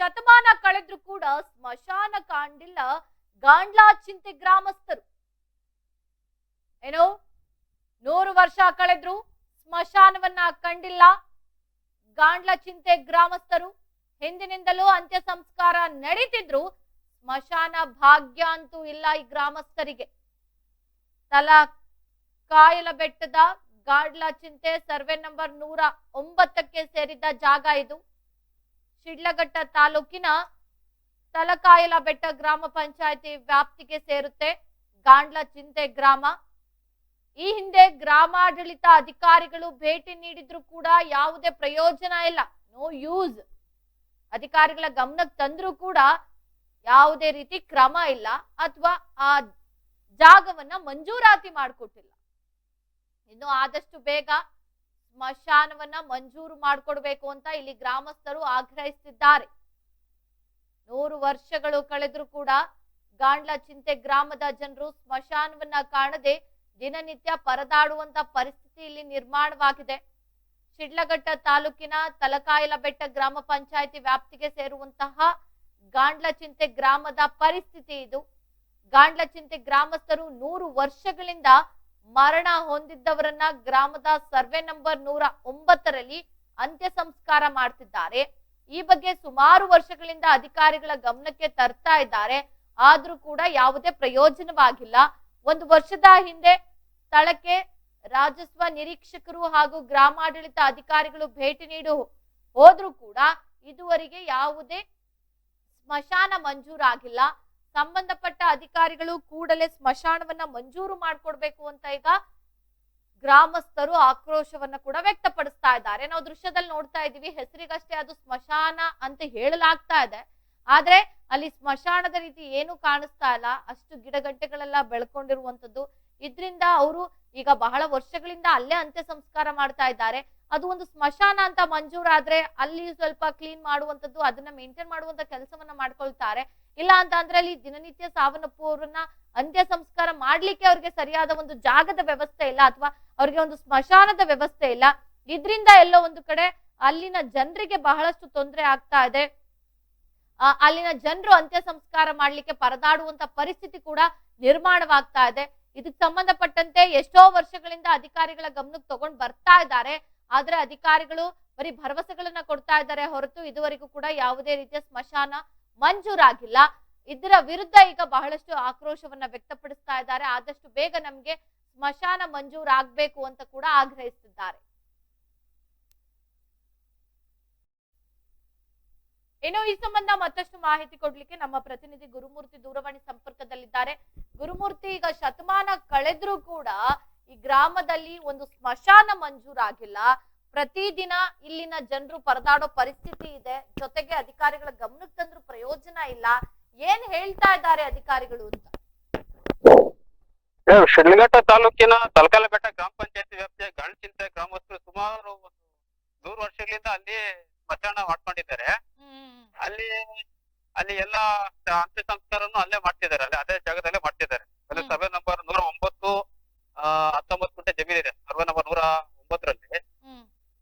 ಶತಮಾನ ಕಳೆದ್ರು ಕೂಡ ಸ್ಮಶಾನ ಕಾಣಿಲ್ಲ ಗಾಂಡ್ಲಾ ಚಿಂತೆ ಗ್ರಾಮಸ್ಥರು. ಏನು 100 ವರ್ಷ ಕಳೆದ್ರು ಸ್ಮಶಾನವನ್ನ ಕಂಡಿಲ್ಲ ಗಾಂಡ್ಲಾ ಚಿಂತೆ ಗ್ರಾಮಸ್ಥರು. ಹಿಂದಿನಿಂದಲೂ ಅಂತ್ಯ ಸಂಸ್ಕಾರ ನಡೀತಿದ್ರು, ಸ್ಮಶಾನ ಭಾಗ್ಯ ಅಂತೂ ಇಲ್ಲ ಈ ಗ್ರಾಮಸ್ಥರಿಗೆ. ತಲಕಾಯಲ ಬೆಟ್ಟದ ಗಾಂಡ್ಲಾ ಚಿಂತೆ ಸರ್ವೆ ನಂಬರ್ 109ಕ್ಕೆ ಸೇರಿದ ಜಾಗ ಇದು. ಶಿಡ್ಲಘಟ್ಟ ತಾಲೂಕಿನ ತಲಕಾಯಲ ಬೆಟ್ಟ ಗ್ರಾಮ ಪಂಚಾಯತಿ ವ್ಯಾಪ್ತಿಗೆ ಸೇರುತ್ತೆ ಗಾಂಡ್ಲಾ ಚಿಂತೆ ಗ್ರಾಮ. ಈ ಹಿಂದೆ ಗ್ರಾಮಾಡಳಿತ ಅಧಿಕಾರಿಗಳು ಭೇಟಿ ನೀಡಿದ್ರು ಕೂಡ ಯಾವುದೇ ಪ್ರಯೋಜನ ಇಲ್ಲ, ನೋ ಯೂಸ್. ಅಧಿಕಾರಿಗಳ ಗಮನಕ್ಕೆ ತಂದ್ರೂ ಕೂಡ ಯಾವುದೇ ರೀತಿ ಕ್ರಮ ಇಲ್ಲ ಅಥವಾ ಆ ಜಾಗವನ್ನ ಮಂಜೂರಾತಿ ಮಾಡಿಕೊಟ್ಟಿಲ್ಲ. ಇನ್ನು ಆದಷ್ಟು ಬೇಗ ಸ್ಮಶಾನವನ್ನ ಮಂಜೂರು ಮಾಡಿಕೊಡ್ಬೇಕು ಅಂತ ಇಲ್ಲಿ ಗ್ರಾಮಸ್ಥರು ಆಗ್ರಹಿಸುತ್ತಿದ್ದಾರೆ. 100 ವರ್ಷಗಳು ಕಳೆದ್ರು ಕೂಡ ಗಾಂಡ್ಲಾ ಚಿಂತೆ ಗ್ರಾಮದ ಜನರು ಸ್ಮಶಾನವನ್ನ ಕಾಣದೆ ದಿನನಿತ್ಯ ಪರದಾಡುವಂತ ಪರಿಸ್ಥಿತಿ ಇಲ್ಲಿ ನಿರ್ಮಾಣವಾಗಿದೆ. ಶಿಡ್ಲಘಟ್ಟ ತಾಲೂಕಿನ ತಲಕಾಯಲ ಬೆಟ್ಟ ಗ್ರಾಮ ಪಂಚಾಯತಿ ವ್ಯಾಪ್ತಿಗೆ ಸೇರುವಂತಹ ಗಾಂಡ್ಲಾ ಚಿಂತೆ ಗ್ರಾಮದ ಪರಿಸ್ಥಿತಿ ಇದು. ಗಾಂಡ್ಲಾ ಚಿಂತೆ ಗ್ರಾಮಸ್ಥರು 100 ವರ್ಷಗಳಿಂದ ಮರಣ ಹೊಂದಿದ್ದವರನ್ನ ಗ್ರಾಮದ ಸರ್ವೆ ನಂಬರ್ 109ರಲ್ಲಿ ಅಂತ್ಯ ಸಂಸ್ಕಾರ ಮಾಡ್ತಿದ್ದಾರೆ. ಈ ಬಗ್ಗೆ ಸುಮಾರು ವರ್ಷಗಳಿಂದ ಅಧಿಕಾರಿಗಳ ಗಮನಕ್ಕೆ ತರ್ತಾ ಇದ್ದಾರೆ, ಆದ್ರೂ ಕೂಡ ಯಾವುದೇ ಪ್ರಯೋಜನವಾಗಿಲ್ಲ. 1 ವರ್ಷದ ಹಿಂದೆ ಸ್ಥಳಕ್ಕೆ ರಾಜಸ್ವ ನಿರೀಕ್ಷಕರು ಹಾಗೂ ಗ್ರಾಮಾಡಳಿತ ಅಧಿಕಾರಿಗಳು ಭೇಟಿ ನೀಡಿ ಹೋದ್ರೂ ಕೂಡ ಇದುವರೆಗೆ ಯಾವುದೇ ಸ್ಮಶಾನ ಮಂಜೂರಾಗಿಲ್ಲ. ಸಂಬಂಧಪಟ್ಟ ಅಧಿಕಾರಿಗಳು ಕೂಡಲೇ ಸ್ಮಶಾನವನ್ನ ಮಂಜೂರು ಮಾಡ್ಕೊಡ್ಬೇಕು ಅಂತ ಈಗ ಗ್ರಾಮಸ್ಥರು ಆಕ್ರೋಶವನ್ನ ಕೂಡ ವ್ಯಕ್ತಪಡಿಸ್ತಾ ಇದ್ದಾರೆ. ನಾವು ದೃಶ್ಯದಲ್ಲಿ ನೋಡ್ತಾ ಇದೀವಿ, ಹೆಸರಿಗಷ್ಟೇ ಅದು ಸ್ಮಶಾನ ಅಂತ ಹೇಳಲಾಗ್ತಾ ಇದೆ, ಆದ್ರೆ ಅಲ್ಲಿ ಸ್ಮಶಾನದ ರೀತಿ ಏನು ಕಾಣಿಸ್ತಾ ಇಲ್ಲ. ಅಷ್ಟು ಗಿಡಗಂಟೆಗಳೆಲ್ಲ ಬೆಳ್ಕೊಂಡಿರುವಂತದ್ದು. ಇದ್ರಿಂದ ಅವರು ಈಗ ಬಹಳ ವರ್ಷಗಳಿಂದ ಅಲ್ಲೇ ಅಂತ್ಯ ಸಂಸ್ಕಾರ ಮಾಡ್ತಾ ಇದ್ದಾರೆ. ಅದು ಒಂದು ಸ್ಮಶಾನ ಅಂತ ಮಂಜೂರಾದ್ರೆ ಅಲ್ಲಿ ಸ್ವಲ್ಪ ಕ್ಲೀನ್ ಮಾಡುವಂತದ್ದು, ಅದನ್ನ ಮೇಂಟೈನ್ ಮಾಡುವಂತ ಕೆಲಸವನ್ನ ಮಾಡ್ಕೊಳ್ತಾರೆ. ಇಲ್ಲ ಅಂತ ಅಂದ್ರೆ ಅಲ್ಲಿ ದಿನನಿತ್ಯ ಸಾವನ್ನಪ್ಪುವವರನ್ನ ಅಂತ್ಯ ಸಂಸ್ಕಾರ ಮಾಡ್ಲಿಕ್ಕೆ ಅವ್ರಿಗೆ ಸರಿಯಾದ ಒಂದು ಜಾಗದ ವ್ಯವಸ್ಥೆ ಇಲ್ಲ ಅಥವಾ ಅವ್ರಿಗೆ ಒಂದು ಸ್ಮಶಾನದ ವ್ಯವಸ್ಥೆ ಇಲ್ಲ. ಇದ್ರಿಂದ ಎಲ್ಲೋ ಒಂದು ಕಡೆ ಅಲ್ಲಿನ ಜನರಿಗೆ ಬಹಳಷ್ಟು ತೊಂದರೆ ಆಗ್ತಾ ಇದೆ. ಅಲ್ಲಿನ ಜನರು ಅಂತ್ಯ ಸಂಸ್ಕಾರ ಮಾಡ್ಲಿಕ್ಕೆ ಪರದಾಡುವಂತ ಪರಿಸ್ಥಿತಿ ಕೂಡ ನಿರ್ಮಾಣವಾಗ್ತಾ ಇದೆ. ಇದಕ್ಕೆ ಸಂಬಂಧಪಟ್ಟಂತೆ ಎಷ್ಟೋ ವರ್ಷಗಳಿಂದ ಅಧಿಕಾರಿಗಳ ಗಮನಕ್ಕೆ ತಗೊಂಡ್ ಬರ್ತಾ ಇದ್ದಾರೆ, ಆದ್ರೆ ಅಧಿಕಾರಿಗಳು ಬರೀ ಭರವಸೆಗಳನ್ನ ಕೊಡ್ತಾ ಇದ್ದಾರೆ ಹೊರತು ಇದುವರೆಗೂ ಕೂಡ ಯಾವುದೇ ರೀತಿಯ ಸ್ಮಶಾನ ಮಂಜೂರಾಗಿಲ್ಲ. ಇದರ ವಿರುದ್ಧ ಈಗ ಬಹಳಷ್ಟು ಆಕ್ರೋಶವನ್ನ ವ್ಯಕ್ತಪಡಿಸ್ತಾ ಇದ್ದಾರೆ. ಆದಷ್ಟು ಬೇಗ ನಮ್ಗೆ ಸ್ಮಶಾನ ಮಂಜೂರಾಗಬೇಕು ಅಂತ ಕೂಡ ಆಗ್ರಹಿಸಿದ್ದಾರೆ. ಇನ್ನು ಈ ಸಂಬಂಧ ಮತ್ತಷ್ಟು ಮಾಹಿತಿ ಕೊಡ್ಲಿಕ್ಕೆ ನಮ್ಮ ಪ್ರತಿನಿಧಿ ಗುರುಮೂರ್ತಿ ದೂರವಾಣಿ ಸಂಪರ್ಕದಲ್ಲಿದ್ದಾರೆ. ಗುರುಮೂರ್ತಿ, ಈಗ ಶತಮಾನ ಕಳೆದ್ರೂ ಕೂಡ ಈ ಗ್ರಾಮದಲ್ಲಿ ಒಂದು ಸ್ಮಶಾನ ಮಂಜೂರಾಗಿಲ್ಲ. ಪ್ರತಿದಿನ ಇಲ್ಲಿನ ಜನರು ಪರದಾಡೋ ಪರಿಸ್ಥಿತಿ ಇದೆ, ಜೊತೆಗೆ ಅಧಿಕಾರಿಗಳ ಗಮನಕ್ಕೆ ತಂದ್ರೂ ಪ್ರಯೋಜನ ಇಲ್ಲ. ಏನ್ ಹೇಳ್ತಾ ಇದ್ದಾರೆ ಅಧಿಕಾರಿಗಳು ಅಂತ? ಶಿಡ್ಲಘಟ್ಟ ತಾಲೂಕಿನ ತಲಕಾಯಲ ಬೆಟ್ಟ ಗ್ರಾಮ ಪಂಚಾಯತಿ ವ್ಯಾಪ್ತಿಯ ಗಾಂಡ್ಲಾ ಗ್ರಾಮಸ್ಥರು ಸುಮಾರು 100 ವರ್ಷಗಳಿಂದ ಅಲ್ಲಿ ಸ್ಮಶಾನ ಮಾಡ್ಕೊಂಡಿದ್ದಾರೆ. ಅಲ್ಲಿ ಎಲ್ಲ ಅಂತ್ಯ ಸಂಸ್ಕಾರನು ಅಲ್ಲೇ ಮಾಡ್ತಿದ್ದಾರೆ, ಅದೇ ಜಾಗದಲ್ಲೇ ಮಾಡ್ತಿದ್ದಾರೆ. ಸರ್ವೆ ನಂಬರ್ 109 19 ಗುಂಟೆ ಜಮೀನಿದೆ. ಸರ್ವೆ ನಂಬರ್ 109ರಲ್ಲಿ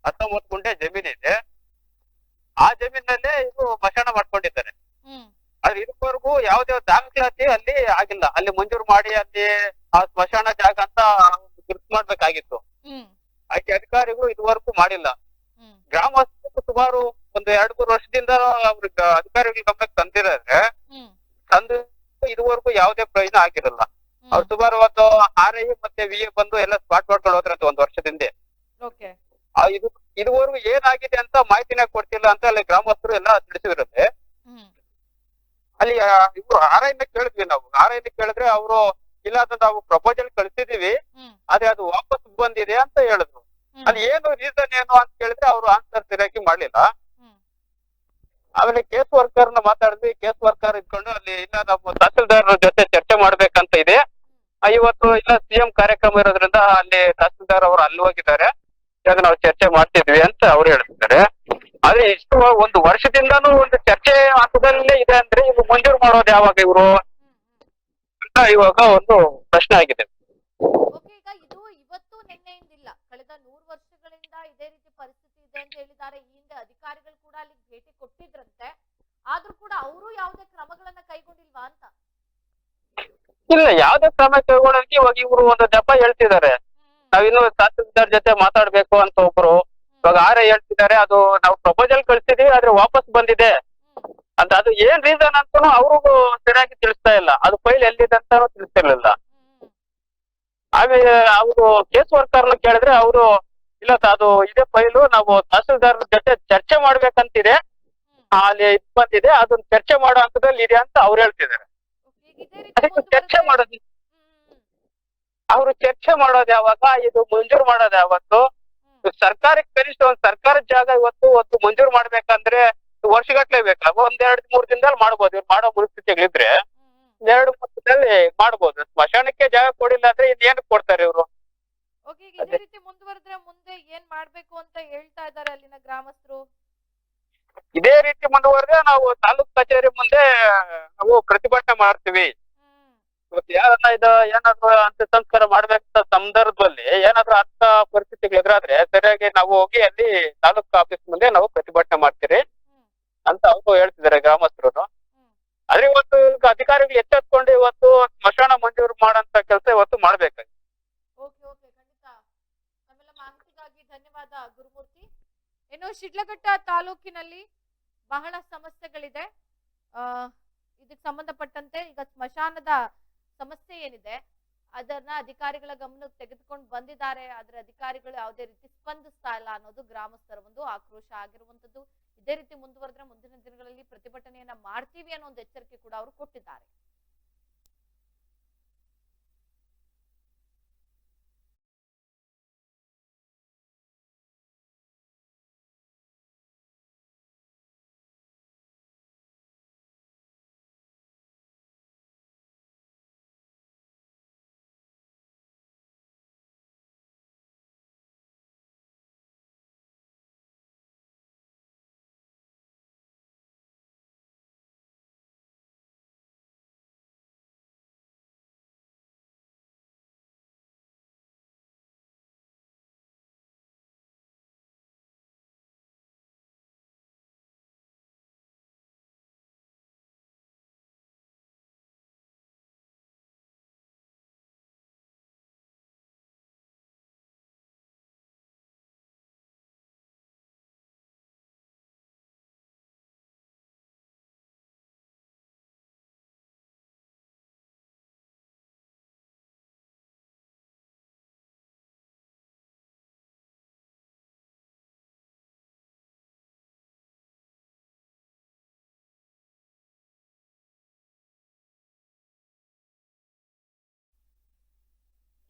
19 ಗುಂಟೆ ಜಮೀನಿದೆ. ಆ ಜಮೀನಲ್ಲಿ ಇದು ಸ್ಮಶಾನ ಮಾಡ್ಕೊಂಡಿದ್ದಾರೆ. ಆದ್ರೆ ಇದುವರೆಗೂ ಯಾವುದೇ ದಾಖಲಾತಿ ಅಲ್ಲಿ ಆಗಿಲ್ಲ. ಅಲ್ಲಿ ಮಂಜೂರು ಮಾಡಿ ಅಲ್ಲಿ ಆ ಸ್ಮಶಾನ ಜಾಗ ಅಂತ ಗುರುತು ಮಾಡ್ಬೇಕಾಗಿತ್ತು, ಆಕೆ ಅಧಿಕಾರಿಗಳು ಇದುವರೆಗೂ ಮಾಡಿಲ್ಲ. ಗ್ರಾಮಸ್ಥರು ಸುಮಾರು ಒಂದು 2-3 ವರ್ಷದಿಂದ ಅವ್ರಿಗೆ ಅಧಿಕಾರಿಗಳ ಗಮನಕ್ಕೆ ತಂದಿದ್ದಾರೆ, ತಂದು ಇದುವರೆಗೂ ಯಾವುದೇ ಪ್ರಯೋಜನ ಆಗಿರಲ್ಲ. ಅವ್ರು ಸುಮಾರು ಒಂದು RI ಮತ್ತೆ VA ಬಂದು ಎಲ್ಲ ಸ್ಪಾಟ್ ಮಾಡ್ಕೊಂಡು ಹೋದ್ರಂತ 1 ವರ್ಷದಿಂದ. ಇದುವರೆಗೂ ಏನಾಗಿದೆ ಅಂತ ಮಾಹಿತಿನ ಕೊಡ್ತಿಲ್ಲ ಅಂತ ಅಲ್ಲಿ ಗ್ರಾಮಸ್ಥರು ಎಲ್ಲ ತಿಳಿಸಿದ್ರಂತೆ. ಅಲ್ಲಿ ಇವ್ರು RIನ ಕೇಳಿದ್ವಿ ನಾವು. RIನ ಕೇಳಿದ್ರೆ ಅವರು ಇಲ್ಲ ಅಂತ ನಾವು ಪ್ರಪೋಸಲ್ ಕಳಿಸಿದೀವಿ, ಆದ್ರೆ ಅದು ವಾಪಸ್ ಬಂದಿದೆ ಅಂತ ಹೇಳಿದ್ರು. ಅಲ್ಲಿ ಏನು ರೀಸನ್ ಏನು ಅಂತ ಕೇಳಿದ್ರೆ ಅವರು ಆನ್ಸರ್ ಸರಿಯಾಗಿ ಮಾಡ್ಲಿಲ್ಲ. ಆಮೇಲೆ ಕೇಸ್ ವರ್ಕರ್ನ ಮಾತಾಡಿದ್ವಿ. ಕೇಸ್ ವರ್ಕರ್ ಇಟ್ಕೊಂಡು ಅಲ್ಲಿ ಇಲ್ಲ ನಮ್ಮ ತಹಸೀಲ್ದಾರ್ ಜೊತೆ ಚರ್ಚೆ ಮಾಡ್ಬೇಕಂತ ಇದೆ. ಇವತ್ತು ಇಲ್ಲ CM ಕಾರ್ಯಕ್ರಮ ಇರೋದ್ರಿಂದ ಅಲ್ಲಿ ತಹಸೀಲ್ದಾರ್ ಅವರು ಅಲ್ಲಿ ಹೋಗಿದ್ದಾರೆ, ಇವಾಗ ನಾವು ಚರ್ಚೆ ಮಾಡ್ತಿದ್ವಿ ಅಂತ ಅವ್ರು ಹೇಳ್ತಿದ್ದಾರೆ. ಆದ್ರೆ ಇಷ್ಟು 1 ವರ್ಷದಿಂದಾನು ಒಂದು ಚರ್ಚೆ ಹಂತದಲ್ಲೇ ಇದೆ ಅಂದ್ರೆ ಇವು ಮಂಜೂರು ಮಾಡೋದು ಯಾವಾಗ ಇವರು ಅಂತ ಇವಾಗ ಒಂದು ಪ್ರಶ್ನೆ ಆಗಿದೆ. ಈಗ ಇದು ಇವತ್ತು ನಿನ್ನೆಯಿಂದಿಲ್ಲ, ಕಳೆದ 100 ವರ್ಷಗಳಿಂದ ಇದೇ ರೀತಿ ಪರಿಸ್ಥಿತಿ ಇದೆ ಅಂತ ಹೇಳಿದ್ದಾರೆ. ಈ ಹಿಂದೆ ಅಧಿಕಾರಿಗಳು ಕೂಡ ಅಲ್ಲಿ ಭೇಟಿ ಕೊಟ್ಟಿದ್ರಂತೆ, ಇಲ್ಲ ಯಾವ್ದೇ ಕ್ರಮ ಕೈಗೊಳ್ಳೋದಕ್ಕೆ ಇವಾಗ ಇವರು ಒಂದು ನೆಪ ಹೇಳ್ತಿದ್ದಾರೆ. ನಾವಿನ್ನು ತಹಸೀಲ್ದಾರ್ ಜೊತೆ ಮಾತಾಡ್ಬೇಕು ಅಂತ ಒಬ್ರು ಇವಾಗ ಹೇಳ್ತಿದ್ದಾರೆ. ಅದು ನಾವು ಪ್ರಪೋಸಲ್ ಕಳ್ಸಿದೀವಿ ಆದ್ರೆ ವಾಪಸ್ ಬಂದಿದೆ ಅಂತ. ಅದು ಏನ್ ರೀಸನ್ ಅಂತಾನು ಅವ್ರಿಗೂ ಸರಿಯಾಗಿ ತಿಳಿಸ್ತಾ ಇಲ್ಲ. ಅದು ಫೈಲ್ ಎಲ್ಲಿದೆ ಅಂತಾನು ತಿಳಿಸ್ತಿರ್ಲಿಲ್ಲ. ಆಮೇಲೆ ಅವರು ಕೇಸ್ ವರ್ಕರ್ನ ಕೇಳಿದ್ರೆ ಅವರು ಇಲ್ಲ ಅದು ಇದೇ ಫೈಲು, ನಾವು ತಹಸೀಲ್ದಾರ್ ಜೊತೆ ಚರ್ಚೆ ಮಾಡ್ಬೇಕಂತಿದೆ, ಅಲ್ಲಿ ಇದು ಬಂದಿದೆ, ಅದನ್ನ ಚರ್ಚೆ ಮಾಡೋ ಹಂತದಲ್ಲಿ ಇದೆ ಅಂತ ಅವ್ರು ಹೇಳ್ತಿದ್ದಾರೆ. ಅದಕ್ಕೆ ಚರ್ಚೆ ಮಾಡೋದು, ಅವ್ರು ಚರ್ಚೆ ಮಾಡೋದು ಯಾವಾಗ, ಇದು ಮಂಜೂರು ಮಾಡೋದು ಯಾವತ್ತು? ಸರ್ಕಾರಕ್ಕೆ ಕನಿಷ್ಠ ಒಂದ್ ಸರ್ಕಾರದ ಜಾಗ ಇವತ್ತು ಮಂಜೂರು ಮಾಡ್ಬೇಕಂದ್ರೆ ವರ್ಷಗಟ್ಲೆ ಬೇಕಾಗ, 1-2-3 ದಿನದಲ್ಲಿ ಮಾಡ್ಬೋದು. ಇವ್ರು ಮಾಡೋ ಪರಿಸ್ಥಿತಿಗಳಿದ್ರೆ 2-3 ದಿನದಲ್ಲಿ ಮಾಡ್ಬೋದು. ಸ್ಮಶಾನಕ್ಕೆ ಜಾಗ ಕೊಡಿಲ್ಲ ಅಂದ್ರೆ ಇನ್ನೇನು ಕೊಡ್ತಾರೆ ಇವ್ರು? ಇದೇ ರೀತಿ ಮುಂದುವರೆದ್ರೆ ಮುಂದೆ ಏನ್ ಮಾಡ್ಬೇಕು ಅಂತ ಹೇಳ್ತಾ ಇದ್ದಾರೆ ಅಲ್ಲಿನ ಗ್ರಾಮಸ್ಥರು. ಇದೇ ರೀತಿ ಮುಂದುವರೆದ್ರೆ ನಾವು ತಾಲೂಕ್ ಕಚೇರಿ ಮುಂದೆ ನಾವು ಪ್ರತಿಭಟನೆ ಮಾಡ್ತೀವಿ. ಯಾರನ್ನ ಏನಾದ್ರು ಅಂತ್ಯ ಸಂಸ್ಕಾರ ಮಾಡ್ಬೇಕಂತ ಸಂದರ್ಭದಲ್ಲಿ ಏನಾದ್ರು ಅಂತ ಪರಿಸ್ಥಿತಿಗಳು ಎದುರಾದ್ರೆ ಸರಿಯಾಗಿ ನಾವು ಹೋಗಿ ಅಲ್ಲಿ ತಾಲೂಕ್ ಆಫೀಸ್ ಮುಂದೆ ನಾವು ಪ್ರತಿಭಟನೆ ಮಾಡ್ತೀರಿ ಅಂತ ಅವರು ಹೇಳ್ತಿದ್ದಾರೆ ಗ್ರಾಮಸ್ಥರು. ಆದ್ರೆ ಇವತ್ತು ಅಧಿಕಾರಿಗಳು ಎಚ್ಚೆತ್ಕೊಂಡು ಇವತ್ತು ಸ್ಮಶಾನ ಮಂಜೂರು ಮಾಡಂತ ಕೆಲಸ ಇವತ್ತು ಮಾಡ್ಬೇಕಾಗಿ. ಖಂಡಿತ ನಮ್ಮೆಲ್ಲ ಮಾಹಿತಿಗಾಗಿ ಧನ್ಯವಾದ ಗುರುಮೂರ್ತಿ. ಇನ್ನು ಶಿಡ್ಲಘಟ್ಟ ತಾಲೂಕಿನಲ್ಲಿ ಬಹಳ ಸಮಸ್ಯೆಗಳಿದೆ. ಇದಕ್ಕೆ ಸಂಬಂಧಪಟ್ಟಂತೆ ಈಗ ಸ್ಮಶಾನದ ಸಮಸ್ಯೆ ಏನಿದೆ ಅದನ್ನ ಅಧಿಕಾರಿಗಳ ಗಮನಕ್ಕೆ ತೆಗೆದುಕೊಂಡು ಬಂದಿದ್ದಾರೆ. ಆದ್ರೆ ಅಧಿಕಾರಿಗಳು ಯಾವುದೇ ರೀತಿ ಸ್ಪಂದಿಸ್ತಾ ಇಲ್ಲ ಅನ್ನೋದು ಗ್ರಾಮಸ್ಥರ ಒಂದು ಆಕ್ರೋಶ ಆಗಿರುವಂತದ್ದು. ಇದೇ ರೀತಿ ಮುಂದುವರೆದ್ರೆ ಮುಂದಿನ ದಿನಗಳಲ್ಲಿ ಪ್ರತಿಭಟನೆಯನ್ನ ಮಾಡ್ತೀವಿ ಅನ್ನೋ ಒಂದು ಎಚ್ಚರಿಕೆ ಕೂಡ ಅವರು ಕೊಟ್ಟಿದ್ದಾರೆ.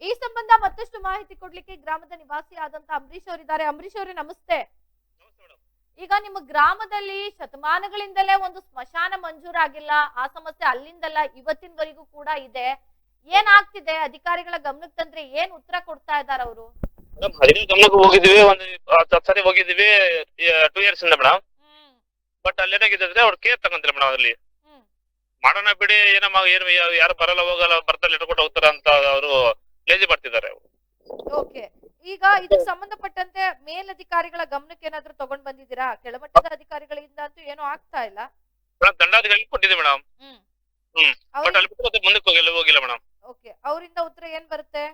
ಈ ಸಂಬಂಧ ಮತ್ತಷ್ಟು ಮಾಹಿತಿ ಕೊಡ್ಲಿಕ್ಕೆ ಗ್ರಾಮದ ನಿವಾಸಿ ಆದಂತ ಅಂಬರೀಶ್ ಅವರಿದ್ದಾರೆ. ಅಂಬರೀಶ್ ಅವರೇ ನಮಸ್ತೆ. ಈಗ ನಿಮ್ಮ ಗ್ರಾಮದಲ್ಲಿ ಶತಮಾನಗಳಿಂದಲೇ ಒಂದು ಸ್ಮಶಾನ ಮಂಜೂರಾಗಿಲ್ಲ, ಆ ಸಮಸ್ಯೆ ಅಲ್ಲಿಂದಲ್ಲ ಇವತ್ತಿನವರೆಗೂ ಕೂಡ ಇದೆ. ಏನಾಗ್ತಿದೆ? ಅಧಿಕಾರಿಗಳ ಗಮನಕ್ಕೆ ತಂದ್ರೆ ಏನ್ ಉತ್ತರ ಕೊಡ್ತಾ ಇದ್ದಾರೆ ಅವರು? ಗಮನಕ್ಕೆ ಹೋಗಿದ್ವಿ, ಒಂದು 10 ಸರಿ ಹೋಗಿದ್ವಿ 2 ಇಯರ್ಸ್ ಇಂದ ಮೇಡಮ್. ಬಟ್ ಅಲ್ಲೇನಾಗಿದ್ರೆ ಅವ್ರು ಕೇರ್ ತಗೊಂತಾರೆ ಮೇಡಮ್. ಅಲ್ಲಿ ಮಾಡೋಣ ಬಿಡಿ, ಏನು ಯಾರು ಬರಲ್ಲ ಹೋಗಲ್ಲ, ಬರ್ತಾರೆ ಇಟ್ಕೊಂಡು ಹೋಗ್ತಾರ ಅಂತ ಅವರು ಲೇಜಿ ಬರ್ತಿದ್ದಾರೆ. ಓಕೆ, ಈಗ ಇದಕ್ಕೆ ಸಂಬಂಧಪಟ್ಟಂತೆ ಮೇಲಧಿಕಾರಿಗಳ ಗಮನಕ್ಕೆ ಏನಾದ್ರು ತಗೊಂಡ್ ಬಂದಿದ್ದೀರಾ? ಕೆಳಮಟ್ಟದ ಅಧಿಕಾರಿಗಳಿಂದ ಅಂತೂ ಏನೂ ಆಗ್ತಾ ಇಲ್ಲ. ದಂಡಾಧಿಕಾರಿ ಕೊಟ್ಟಿದ್ದೀವಿ ಮೇಡಮ್. ಬಟ್ ಅಲ್ಲಿ ಬಿಟ್ಟು ಮುಂದಕ್ಕೆ ಹೋಗಿಲ್ಲ ಮೇಡಮ್. ಓಕೆ, ಅವರಿಂದ ಉತ್ತರ ಏನ್ ಬರುತ್ತೆ?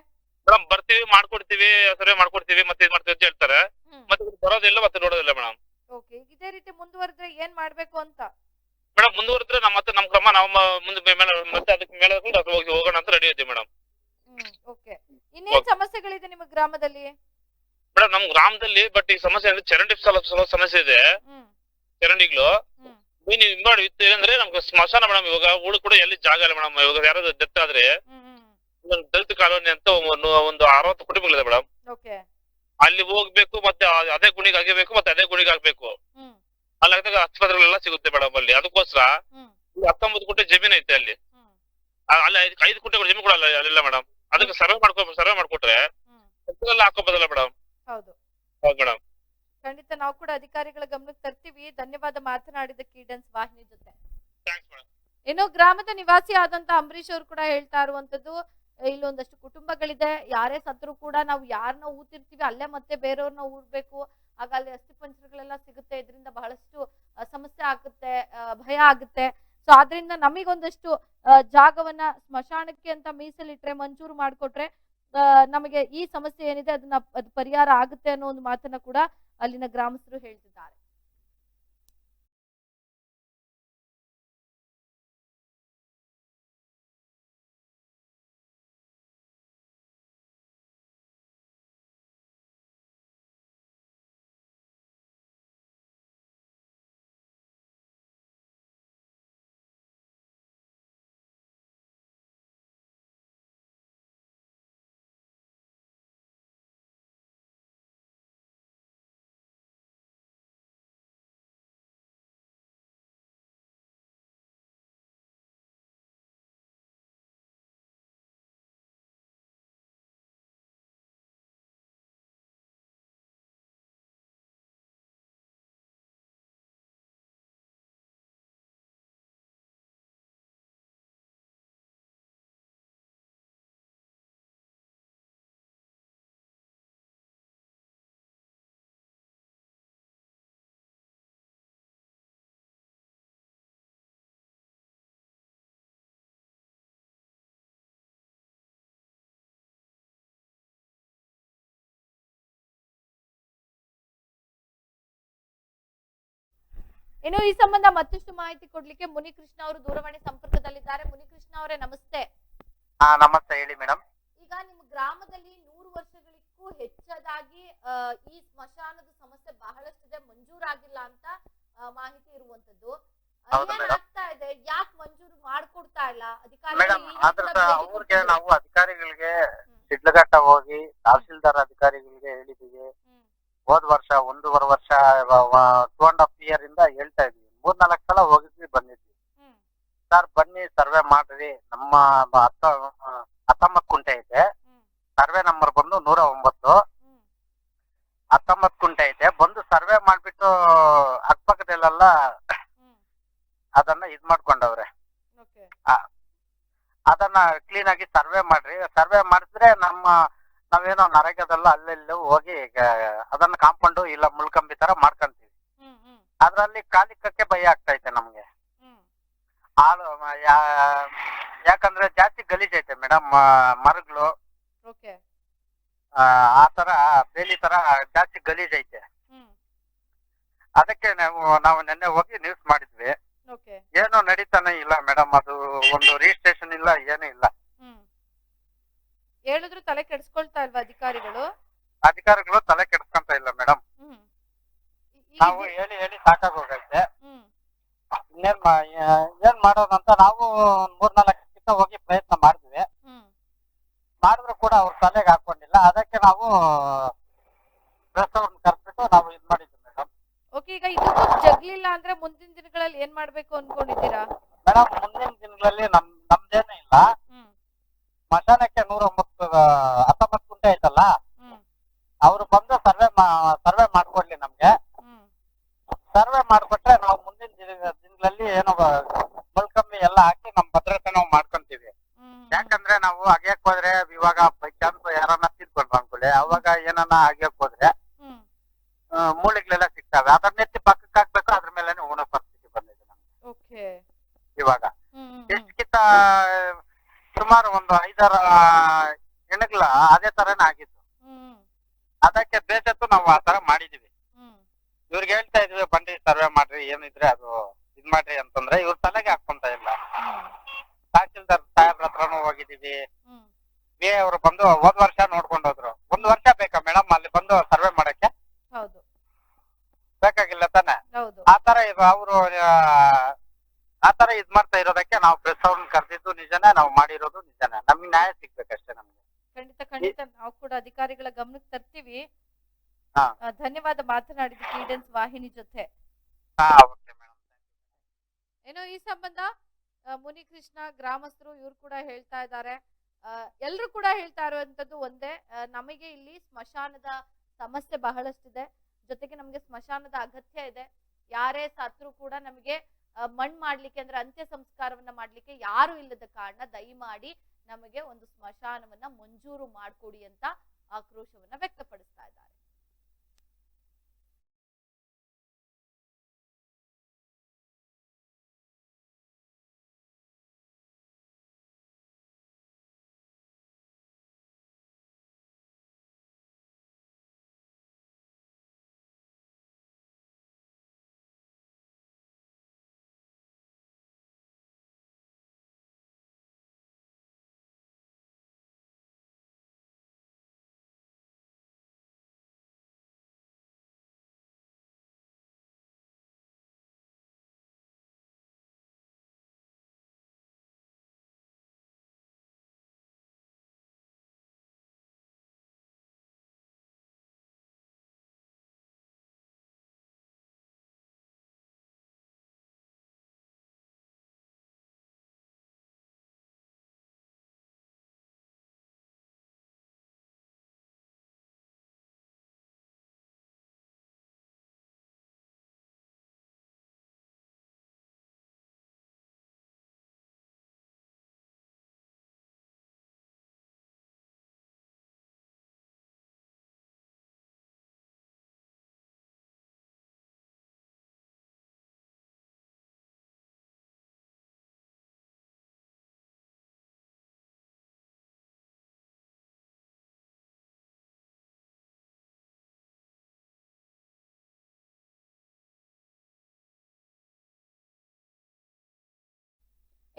ಮೇಡಮ್ ಬರ್ತೀವಿ, ಮಾಡ್ಕೊಡ್ತೀವಿ, ಸರ್ವೆ ಮಾಡ್ಕೊಡ್ತೀವಿ, ಮತ್ತೆ ಇದು ಮಾಡ್ತೀವಿ ಅಂತ ಹೇಳ್ತಾರೆ. ಮತ್ತೆ ಬರೋದಿಲ್ಲ, ಮತ್ತೆ ನೋಡೋದಿಲ್ಲ ಮೇಡಮ್. ಓಕೆ, ಇದೇ ರೀತಿ ಮುಂದುವರೆದ್ರೆ ಏನ್ ಮಾಡ್ಬೇಕು ಅಂತ? ಮೇಡಮ್ ಮುಂದುವರೆದ್ರೆ ನಮ್ಮ ಕ್ರಮ ನಾವು ಮುಂದೆ ಮತ್ತೆ ಅದಕ್ಕೆ ಮೇಲೆ ಹೋಗೋಣ ಅಂತ ರೆಡಿ ಇದ್ದೀವಿ ಮೇಡಮ್. ಓಕೆ, ಇನ್ನೇನ್ ಸಮಸ್ಯೆಗಳಿದೆ ನಿಮ್ಮ ಗ್ರಾಮದಲ್ಲಿ? ಮೇಡಮ್ ನಮ್ ಗ್ರಾಮದಲ್ಲಿ ಬಟ್ ಈ ಸಮಸ್ಯೆ ಅಂದ್ರೆ ಚರಂಡಿ ಸಮಸ್ಯೆ ಇದೆ. ಚರಂಡಿಗಳು ನೋಡಿ ಅಂದ್ರೆ ನಮ್ಗೆ ಸ್ಮಶಾನ ಮೇಡಮ್. ಇವಾಗ ಊಳು ಕೂಡ ಎಲ್ಲಿ ಜಾಗ ಇಲ್ಲ ಮೇಡಮ್. ಇವಾಗ ಯಾರಾದ್ರೂ ಡೆತ್ ಆದ್ರೆ ದಲಿತ ಕಾಲೋನಿ ಅಂತ ಒಂದು 60 ಕುಟುಂಬಗಳಿದೆ ಮೇಡಮ್. ಅಲ್ಲಿ ಹೋಗ್ಬೇಕು, ಮತ್ತೆ ಅದೇ ಗುಣಿಗೆ ಆಗಿಬೇಕು, ಮತ್ತೆ ಅದೇ ಗುಣಿಗೆ ಆಗ್ಬೇಕು. ಅಲ್ಲಿ ಆಗಿದಾಗ ಆಸ್ಪತ್ರೆಗಳೆಲ್ಲ ಸಿಗುತ್ತೆ ಮೇಡಮ್. ಅಲ್ಲಿ ಅದಕ್ಕೋಸ್ಕರ 19 ಗುಂಟೆ ಜಮೀನ್ ಐತೆ ಅಲ್ಲಿ. ಅಲ್ಲಿ 5 ಗುಂಟೆಗಳು ಜಮೀನು ಕೂಡ ಅಲ್ಲಿಲ್ಲ ಮೇಡಮ್. ಅದಕ್ಕೆ ಸರ್ವೆ ಮಾಡ್ಕೊಟ್ರೆ ಹಾಕೋಬೋದಲ್ಲ ಮೇಡಮ್. ಹೌದು ಮೇಡಮ್, ಖಂಡಿತ ನಾವು ಕೂಡ ಅಧಿಕಾರಿಗಳ ಗಮನಕ್ಕೆ ತರ್ತೀವಿ. ಧನ್ಯವಾದ ಮಾತನಾಡಿದ್ದಕ್ಕೆ ಈಡನ್ಸ್ ವಾಹಿನಿ ಜೊತೆ. ಇನ್ನು ಗ್ರಾಮದ ನಿವಾಸಿ ಆದಂತ ಅಂಬರೀಶ್ ಅವರು ಕೂಡ ಹೇಳ್ತಾ ಇರುವಂತದ್ದು, ಇಲ್ಲೊಂದಷ್ಟು ಕುಟುಂಬಗಳಿದೆ, ಯಾರೇ ಸತ್ರು ಕೂಡ ನಾವು ಯಾರನ್ನ ಊತಿರ್ತೀವಿ ಅಲ್ಲೇ ಮತ್ತೆ ಬೇರೆಯವ್ರನ್ನ ಊರ್ಬೇಕು, ಆಗ ಅಲ್ಲಿ ಅಸ್ಥಿ ಪಂಜರಗಳೆಲ್ಲ ಸಿಗುತ್ತೆ. ಇದರಿಂದ ಬಹಳಷ್ಟು ಸಮಸ್ಯೆ ಆಗುತ್ತೆ, ಭಯ ಆಗುತ್ತೆ. ಸೊ ಆದ್ರಿಂದ ನಮಗೊಂದಷ್ಟು ಜಾಗವನ್ನ ಸ್ಮಶಾನಕ್ಕೆ ಅಂತ ಮೀಸಲಿಟ್ರೆ ಮಂಜೂರು ಮಾಡಿಕೊಟ್ರೆ ನಮಗೆ ಈ ಸಮಸ್ಯೆ ಏನಿದೆ ಅದು ಪರಿಹಾರ ಆಗುತ್ತೆ ಅನ್ನೋ ಒಂದು ಮಾತನ್ನ ಕೂಡ ಅಲ್ಲಿನ ಗ್ರಾಮಸ್ಥರು ಹೇಳ್ತಿದ್ದಾರೆ. ಇನ್ನು ಈ ಸಂಬಂಧ ಮತ್ತಷ್ಟು ಮಾಹಿತಿ ಕೊಡ್ಲಿಕ್ಕೆ ಮುನಿಕೃಷ್ಣ ಅವರು ದೂರವಾಣಿ ಸಂಪರ್ಕದಲ್ಲಿದ್ದಾರೆ. ಮುನಿಕೃಷ್ಣ ಅವರೇ ನಮಸ್ತೆ. ನಮಸ್ತೆ, ಹೇಳಿ ಮೇಡಮ್. ಈಗ ನಿಮ್ಮ ಗ್ರಾಮದಲ್ಲಿ 100 ವರ್ಷಗಳಿಗೂ ಹೆಚ್ಚದಾಗಿ ಈ ಸ್ಮಶಾನದ ಸಮಸ್ಯೆ ಬಹಳಷ್ಟಿದೆ, ಮಂಜೂರಾಗಿಲ್ಲ ಅಂತ ಮಾಹಿತಿ ಇರುವಂತದ್ದು. ಏನಾಗ್ತಾ ಇದೆ, ಯಾಕೆ ಮಂಜೂರು ಮಾಡ್ಕೊಡ್ತಾ ಇಲ್ಲ ಅವ್ರಿಗೆ? ನಾವು ಅಧಿಕಾರಿಗಳಿಗೆ ಶಿಡ್ಲಘಟ್ಟ ಹೋಗಿ ತಹಸೀಲ್ದಾರ್ ಅಧಿಕಾರಿಗಳಿಗೆ ಹೇಳಿದೀವಿ. ಹೋದ್ ವರ್ಷ 1.5 ವರ್ಷ 2.5 year ಇಂದ ಹೇಳ್ತಾ ಇದೀವಿ. 3-4 ಸಲ ಹೋಗಿದ್ವಿ, ಬಂದಿದ್ವಿ. ಸರ್ ಬನ್ನಿ ಸರ್ವೆ ಮಾಡ್ರಿ, ನಮ್ಮ 19 ಕುಂಟೆ ಐತೆ, ಸರ್ವೆ ನಂಬರ್ ಬಂದು 109. 19 ಕುಂಟೆ ಐತೆ, ಬಂದು ಸರ್ವೆ ಮಾಡ್ಬಿಟ್ಟು ಅಕ್ಕಪಕ್ಕದಲ್ಲೆಲ್ಲ ಅದನ್ನ ಇದ್ ಮಾಡ್ಕೊಂಡವ್ರೆ. ಅದನ್ನ ಕ್ಲೀನ್ ಆಗಿ ಸರ್ವೆ ಮಾಡ್ರಿ, ಸರ್ವೆ ಮಾಡಿದ್ರೆ ನಾವೇನೋ ನರೇಗಾದಲ್ಲ ಅಲ್ಲೆಲ್ಲೂ ಹೋಗಿ ಅದನ್ನ ಕಾಂಪೌಂಡ್ ಇಲ್ಲ ಮುಳ್ಕಂಬಿ ತರ ಮಾಡ್ಕೊಂತೀವಿ. ಅದ್ರಲ್ಲಿ ಕಾಲಿಕಕ್ಕೆ ಭಯ ಆಗ್ತೈತೆ ನಮ್ಗೆ. ಯಾಕಂದ್ರೆ ಜಾಸ್ತಿ ಗಲೀಜ್ ಐತೆ ಮೇಡಮ್, ಮರಗಳು ಆತರ ಬೇಲಿ ತರ ಜಾಸ್ತಿ ಗಲೀಜ್ ಐತೆ. ಅದಕ್ಕೆ ನಾವು ನಿನ್ನೆ ಹೋಗಿ ನ್ಯೂಸ್ ಮಾಡಿದ್ವಿ. ಏನು ನಡೀತಾನೆ ಇಲ್ಲ ಮೇಡಮ್, ಅದು ಒಂದು ರಿಜಿಸ್ಟ್ರೇಷನ್ ಇಲ್ಲ, ಏನೂ ಇಲ್ಲ. ಹೇಳಿದ್ರು ತಲೆ ಕೆಡಿಸ್ಕೊಳ್ತಾ ಇಲ್ವಾ ಅಧಿಕಾರಿಗಳು? ಅಧಿಕಾರಿಗಳು ತಲೆ ಕೆಡಿಸ್ಕೊಂತ ಇಲ್ಲ ಮೇಡಮ್. ನಾವು ಹೇಳಿ ಹೇಳಿ ಸಾಕಾಗೋಗೈತೆ. ಏನ್ ಮಾಡೋದಂತ ನಾವು 3-4 ಹೋಗಿ ಪ್ರಯತ್ನ ಮಾಡಿದ್ವಿ. ಮಾಡಿದ್ರು ಕೂಡ ಅವ್ರ ತಲೆಗೆ ಹಾಕೊಂಡಿಲ್ಲ. ಅದಕ್ಕೆ ನಾವು ಅವ್ರನ್ನ ಕರ್ಬಿಟ್ಟು ನಾವು ಇದ್ ಮಾಡಿದ್ವಿ ಮೇಡಮ್. ಓಕೆ, ಈಗ ಇದು ಜಗ್ಲಿಲ್ಲ ಅಂದ್ರೆ ಮುಂದಿನ ದಿನಗಳಲ್ಲಿ ಏನ್ ಮಾಡ್ಬೇಕು ಅನ್ಕೊಂಡಿದ್ದೀರಾ? ಮೇಡಮ್ ಮುಂದಿನ ದಿನಗಳಲ್ಲಿ ನಮ್ದೇನೂ ಇಲ್ಲ. ಸ್ಮಶಾನಕ್ಕೆ 119 ಕುಂಟೆ ಐತಲ್ಲ, ಅವ್ರು ಬಂದು ಸರ್ವೆ ಮಾಡ್ಕೊಡ್ಲಿ ನಮ್ಗೆ. ಸರ್ವೆ ಮಾಡ್ಕೊಟ್ರೆ ನಾವು ಮುಂದಿನ ದಿನಗಳಲ್ಲಿ ಏನೋ ಮುಳ್ಕಂಬಿ ಎಲ್ಲ ಹಾಕಿ ನಮ್ ಭದ್ರತೆ ನಾವು ಮಾಡ್ಕೊಂತೀವಿ. ಯಾಕಂದ್ರೆ ನಾವು ಅಗ್ಯಕ್ ಹೋದ್ರೆ ಇವಾಗ ಬೈ ಚಾನ್ಸ್ ಯಾರನ್ನ ತಿಳ್ಕೊಂಡ್ರು ಅನ್ಕೊಳ್ಳಿ, ಅವಾಗ ಏನನ್ನ ಅಗ್ಯಕ್ ಹೋದ್ರೆ ಮೂಳೆಗಳೆಲ್ಲ ಸಿಗ್ತವೆ. ಅದನ್ನ ಎತ್ತಿ ಪಕ್ಕಕ್ಕೆ ಹಾಕ್ಬೇಕು, ಅದ್ರ ಮೇಲೆ ಉಣೋ ಪರಿಸ್ಥಿತಿ ಬಂದಿದೆ ನಮ್ಗೆ ಇವಾಗ. ಎಷ್ಟಕ್ಕಿಂತ ಸುಮಾರು ಒಂದು 5-6 ಹೆಣಗ್ಲ ಅದೇ ತರನೇ ಆಗಿತ್ತು. ಅದಕ್ಕೆ ಬೇಸತ್ತು ನಾವು ಆ ತರ ಮಾಡಿದೀವಿ. ಇವ್ರಿಗೆ ಹೇಳ್ತಾ ಇದ್ವಿ ಬನ್ನಿ ಸರ್ವೆ ಮಾಡ್ರಿ, ಏನಿದ್ರೆ ಅದು ಇದ್ ಮಾಡ್ರಿ ಅಂತಂದ್ರೆ ಇವ್ರ ತಲೆಗೆ ಹಾಕೊಂತ ಇಲ್ಲ. ತಹಸೀಲ್ದಾರ್ ಸಾಹೇಬ್ರ ಹತ್ರನೂ ಹೋಗಿದೀವಿ. ಅವರು ಬಂದು ಹೋದ್ ವರ್ಷ ನೋಡ್ಕೊಂಡು ಹೋದ್ರು. 1 ವರ್ಷ ಬೇಕಾ ಮೇಡಮ್ ಅಲ್ಲಿ ಬಂದು ಸರ್ವೆ ಮಾಡಕ್ಕೆ? ಬೇಕಾಗಿಲ್ಲ ತಾನೆ. ಆತರ ಅವರು ಆತರ ಇದ್ ಮಾಡ್ತಾ ಇರೋದಕ್ಕೆ ನಾವು ಪ್ರೆಸ್ ಅವ್ರನ್ನ ಕರೆದಿದ್ದು ನಿಜನೇ, ನಾವು ಮಾಡಿರೋದು ನಿಜನೇ. ನಮ್ಗೆ ನ್ಯಾಯ ಸಿಗ್ಬೇಕಷ್ಟೇ ನಮ್ಗೆ. ಖಂಡಿತ ನಾವು ಕೂಡ ಅಧಿಕಾರಿಗಳ ಗಮನಕ್ಕೆ ತರ್ತೀವಿ. ಧನ್ಯವಾದ ಮಾತನಾಡಿದ್ದಕ್ಕೆ ಈಡೆನ್ಸ್ ವಾಹಿನಿ ಜೊತೆ. ಏನೋ ಈ ಸಂಬಂಧ ಮುನಿಕೃಷ್ಣ ಗ್ರಾಮಸ್ಥರು ಇವ್ರು ಕೂಡ ಹೇಳ್ತಾ ಇದ್ದಾರೆ. ಎಲ್ರು ಕೂಡ ಹೇಳ್ತಾ ಇರುವಂತದ್ದು ಒಂದೇ, ನಮಗೆ ಇಲ್ಲಿ ಸ್ಮಶಾನದ ಸಮಸ್ಯೆ ಬಹಳಷ್ಟಿದೆ, ಜೊತೆಗೆ ನಮ್ಗೆ ಸ್ಮಶಾನದ ಅಗತ್ಯ ಇದೆ. ಯಾರೇ ಸತ್ರು ಕೂಡ ನಮಗೆ ಮಣ್ಣು ಮಾಡ್ಲಿಕ್ಕೆ ಅಂದ್ರೆ ಅಂತ್ಯ ಸಂಸ್ಕಾರವನ್ನ ಮಾಡ್ಲಿಕ್ಕೆ ಯಾರು ಇಲ್ಲದ ಕಾರಣ ದಯಮಾಡಿ ನಮಗೆ ಒಂದು ಸ್ಮಶಾನವನ್ನ ಮಂಜೂರು ಮಾಡ್ಕೊಡಿ ಅಂತ ಆಕ್ರೋಶವನ್ನ ವ್ಯಕ್ತಪಡಿಸ್ತಾ ಇದ್ದಾರೆ.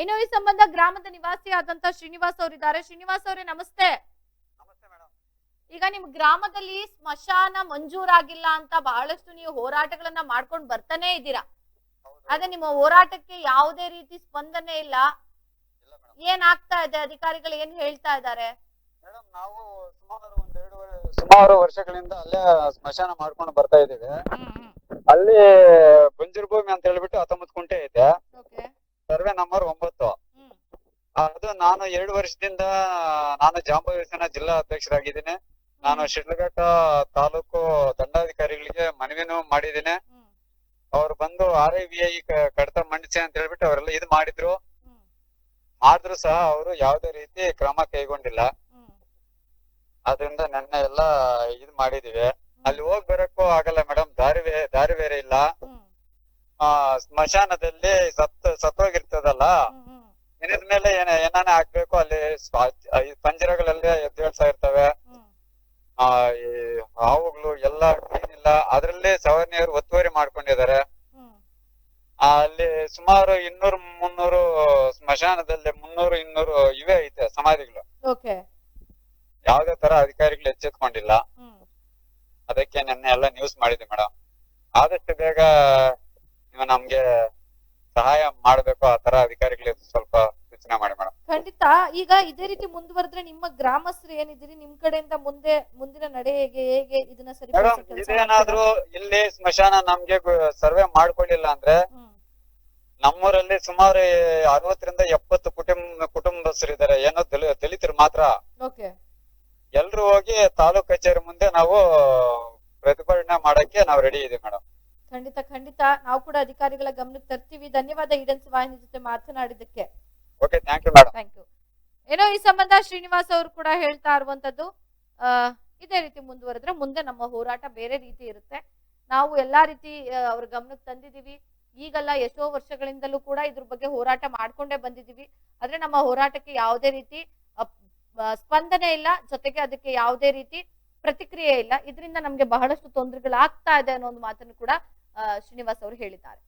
ಇನ್ನು ಈ ಸಂಬಂಧ ಗ್ರಾಮದ ನಿವಾಸಿ ಆದಂತ ಶ್ರೀನಿವಾಸ್ ಅವರಿದ್ದಾರೆ. ಶ್ರೀನಿವಾಸ್ ಅವರೇ ನಮಸ್ತೆ. ನಮಸ್ತೆ ಮೇಡಮ್. ಈಗ ನಿಮ್ ಗ್ರಾಮದಲ್ಲಿ ಸ್ಮಶಾನ ಮಂಜೂರಾಗಿಲ್ಲ ಅಂತ ಬಹಳಷ್ಟು ನೀವು ಹೋರಾಟಗಳನ್ನ ಮಾಡ್ಕೊಂಡು ಬರ್ತಾನೆ ಇದ್ದೀರಾ. ಆದ್ರೆ ನಿಮ್ಮ ಹೋರಾಟಕ್ಕೆ ಯಾವುದೇ ರೀತಿ ಸ್ಪಂದನೆ ಇಲ್ಲ. ಏನ್ ಆಗ್ತಾ ಇದೆ? ಅಧಿಕಾರಿಗಳು ಏನ್ ಹೇಳ್ತಾ ಇದ್ದಾರೆ? ಮೇಡಮ್, ನಾವು ಸುಮಾರು ವರ್ಷಗಳಿಂದ ಅಲ್ಲೇ ಸ್ಮಶಾನ ಮಾಡ್ಕೊಂಡು ಬರ್ತಾ ಇದೀವಿ. ಅಲ್ಲಿ ಬಂಜರು ಭೂಮಿ ಅಂತ ಹೇಳ್ಬಿಟ್ಟು 19 ಕುಂಟೆ ಐತೆ. Survey number 9. ಅದು ನಾನು 2 ವರ್ಷದಿಂದ ನಾನು ಜಾಂಬವೀಸನ ಜಿಲ್ಲಾ ಅಧ್ಯಕ್ಷರಾಗಿದ್ದೀನಿ. ನಾನು ಶಿಡ್ಲಘಟ್ಟ ತಾಲೂಕು ದಂಡಾಧಿಕಾರಿಗಳಿಗೆ ಮನವಿನೂ ಮಾಡಿದ್ದೀನಿ. ಅವ್ರು ಬಂದು RIVI ಕಡತ ಮಂಡಿಸಿ ಅಂತ ಹೇಳ್ಬಿಟ್ಟು ಅವರೆಲ್ಲ ಇದು ಮಾಡಿದ್ರು ಸಹ ಅವರು ಯಾವುದೇ ರೀತಿ ಕ್ರಮ ಕೈಗೊಂಡಿಲ್ಲ. ಆದ್ರಿಂದ ನೆನ್ನೆ ಎಲ್ಲ ಇದು ಮಾಡಿದೀವಿ. ಅಲ್ಲಿ ಹೋಗ್ ಬರಕ್ಕೂ ಆಗಲ್ಲ ಮೇಡಮ್, ದಾರಿ ಬೇರೆ ಇಲ್ಲ. ಸ್ಮಶಾನದಲ್ಲಿ ಸತ್ತೋಗಿರ್ತದಲ್ಲ, ದಿನದ ಮೇಲೆ ಏನಾನೇ ಆಗ್ಬೇಕು. ಅಲ್ಲಿ ಪಂಜರಗಳೆಲ್ಲ ಎದ್ದೇಳ್ತಾ ಇರ್ತವೆ, ಹಾವುಗಳು ಎಲ್ಲ ಏನಿಲ್ಲ. ಅದ್ರಲ್ಲಿ ಸವರ್ಣಿಯರು ಒತ್ತುವರಿ ಮಾಡ್ಕೊಂಡಿದ್ದಾರೆ. ಅಲ್ಲಿ ಸುಮಾರು 200-300 ಸ್ಮಶಾನದಲ್ಲಿ 300-200 ಇವೇ ಐತೆ ಸಮಾಧಿಗಳು. ಯಾವ್ದೇ ತರ ಅಧಿಕಾರಿಗಳು ಎಚ್ಚೆತ್ಕೊಂಡಿಲ್ಲ. ಅದಕ್ಕೆ ನೆನ್ನೆ ಎಲ್ಲ ನ್ಯೂಸ್ ಮಾಡಿದ್ವಿ ಮೇಡಮ್. ಆದಷ್ಟು ಬೇಗ ನೀವು ನಮ್ಗೆ ಸಹಾಯ ಮಾಡ್ಬೇಕು. ಆ ತರ ಅಧಿಕಾರಿಗಳಿಗೆ ಸ್ವಲ್ಪ ಸೂಚನೆ ಮಾಡಿ ಮೇಡಮ್. ಖಂಡಿತ. ಈಗ ಇದೇ ರೀತಿ ಮುಂದುವರೆದ್ರೆ ನಿಮ್ಮ ಗ್ರಾಮಸ್ಥರು ಏನಿದ್ದೀರಿ, ನಿಮ್ ಕಡೆಯಿಂದ ಮುಂದಿನ ನಡೆ ಹೇಗೆ ಇದನ್ನ ಮೇಡಮ್, ಇದೇನಾದ್ರೂ ಇಲ್ಲಿ ಸ್ಮಶಾನ ನಮ್ಗೆ ಸರ್ವೆ ಮಾಡ್ಕೊಂಡಿಲ್ಲ ಅಂದ್ರೆ ನಮ್ಮೂರಲ್ಲಿ ಸುಮಾರು 60-70 ಕುಟುಂಬಸ್ಥರಿದ್ದಾರೆ. ಏನೋ ದಲಿತರು ಮಾತ್ರ. ಎಲ್ರು ಹೋಗಿ ತಾಲೂಕ್ ಕಚೇರಿ ಮುಂದೆ ನಾವು ಪ್ರತಿಭಟನೆ ಮಾಡಕ್ಕೆ ನಾವು ರೆಡಿ ಇದೀವಿ ಮೇಡಮ್. ಖಂಡಿತ ನಾವು ಕೂಡ ಅಧಿಕಾರಿಗಳ ಗಮನಕ್ಕೆ ತರ್ತೀವಿ. ಧನ್ಯವಾದ ಈಡನ್ಸ್ ವಾಹಿನಿ ಜೊತೆ ಮಾತನಾಡಿದ್ದಕ್ಕೆ. Okay, thank you madam. Thank you. ಏನೋ ಈ ಸಂಬಂಧ ಶ್ರೀನಿವಾಸ್ ಅವರು ಕೂಡ ಹೇಳ್ತಾ ಇರುವಂತದ್ದು, ಇದೇ ರೀತಿ ಮುಂದುವರೆದ್ರೆ ಮುಂದೆ ನಮ್ಮ ಹೋರಾಟ ಬೇರೆ ರೀತಿ ಇರುತ್ತೆ. ನಾವು ಎಲ್ಲಾ ರೀತಿ ಅವ್ರ ಗಮನಕ್ಕೆ ತಂದಿದೀವಿ. ಈಗಲ್ಲ, ಎಷ್ಟೋ ವರ್ಷಗಳಿಂದಲೂ ಕೂಡ ಇದ್ರ ಬಗ್ಗೆ ಹೋರಾಟ ಮಾಡ್ಕೊಂಡೇ ಬಂದಿದೀವಿ. ಆದ್ರೆ ನಮ್ಮ ಹೋರಾಟಕ್ಕೆ ಯಾವುದೇ ರೀತಿ ಸ್ಪಂದನೆ ಇಲ್ಲ, ಜೊತೆಗೆ ಅದಕ್ಕೆ ಯಾವುದೇ ರೀತಿ ಪ್ರತಿಕ್ರಿಯೆ ಇಲ್ಲ. ಇದರಿಂದ ನಮ್ಗೆ ಬಹಳಷ್ಟು ತೊಂದರೆಗಳಾಗ್ತಾ ಇದೆ ಅನ್ನೋ ಒಂದು ಮಾತನ್ನು ಕೂಡ ಶ್ರೀನಿವಾಸ್ ಅವರು ಹೇಳಿದ್ದಾರೆ.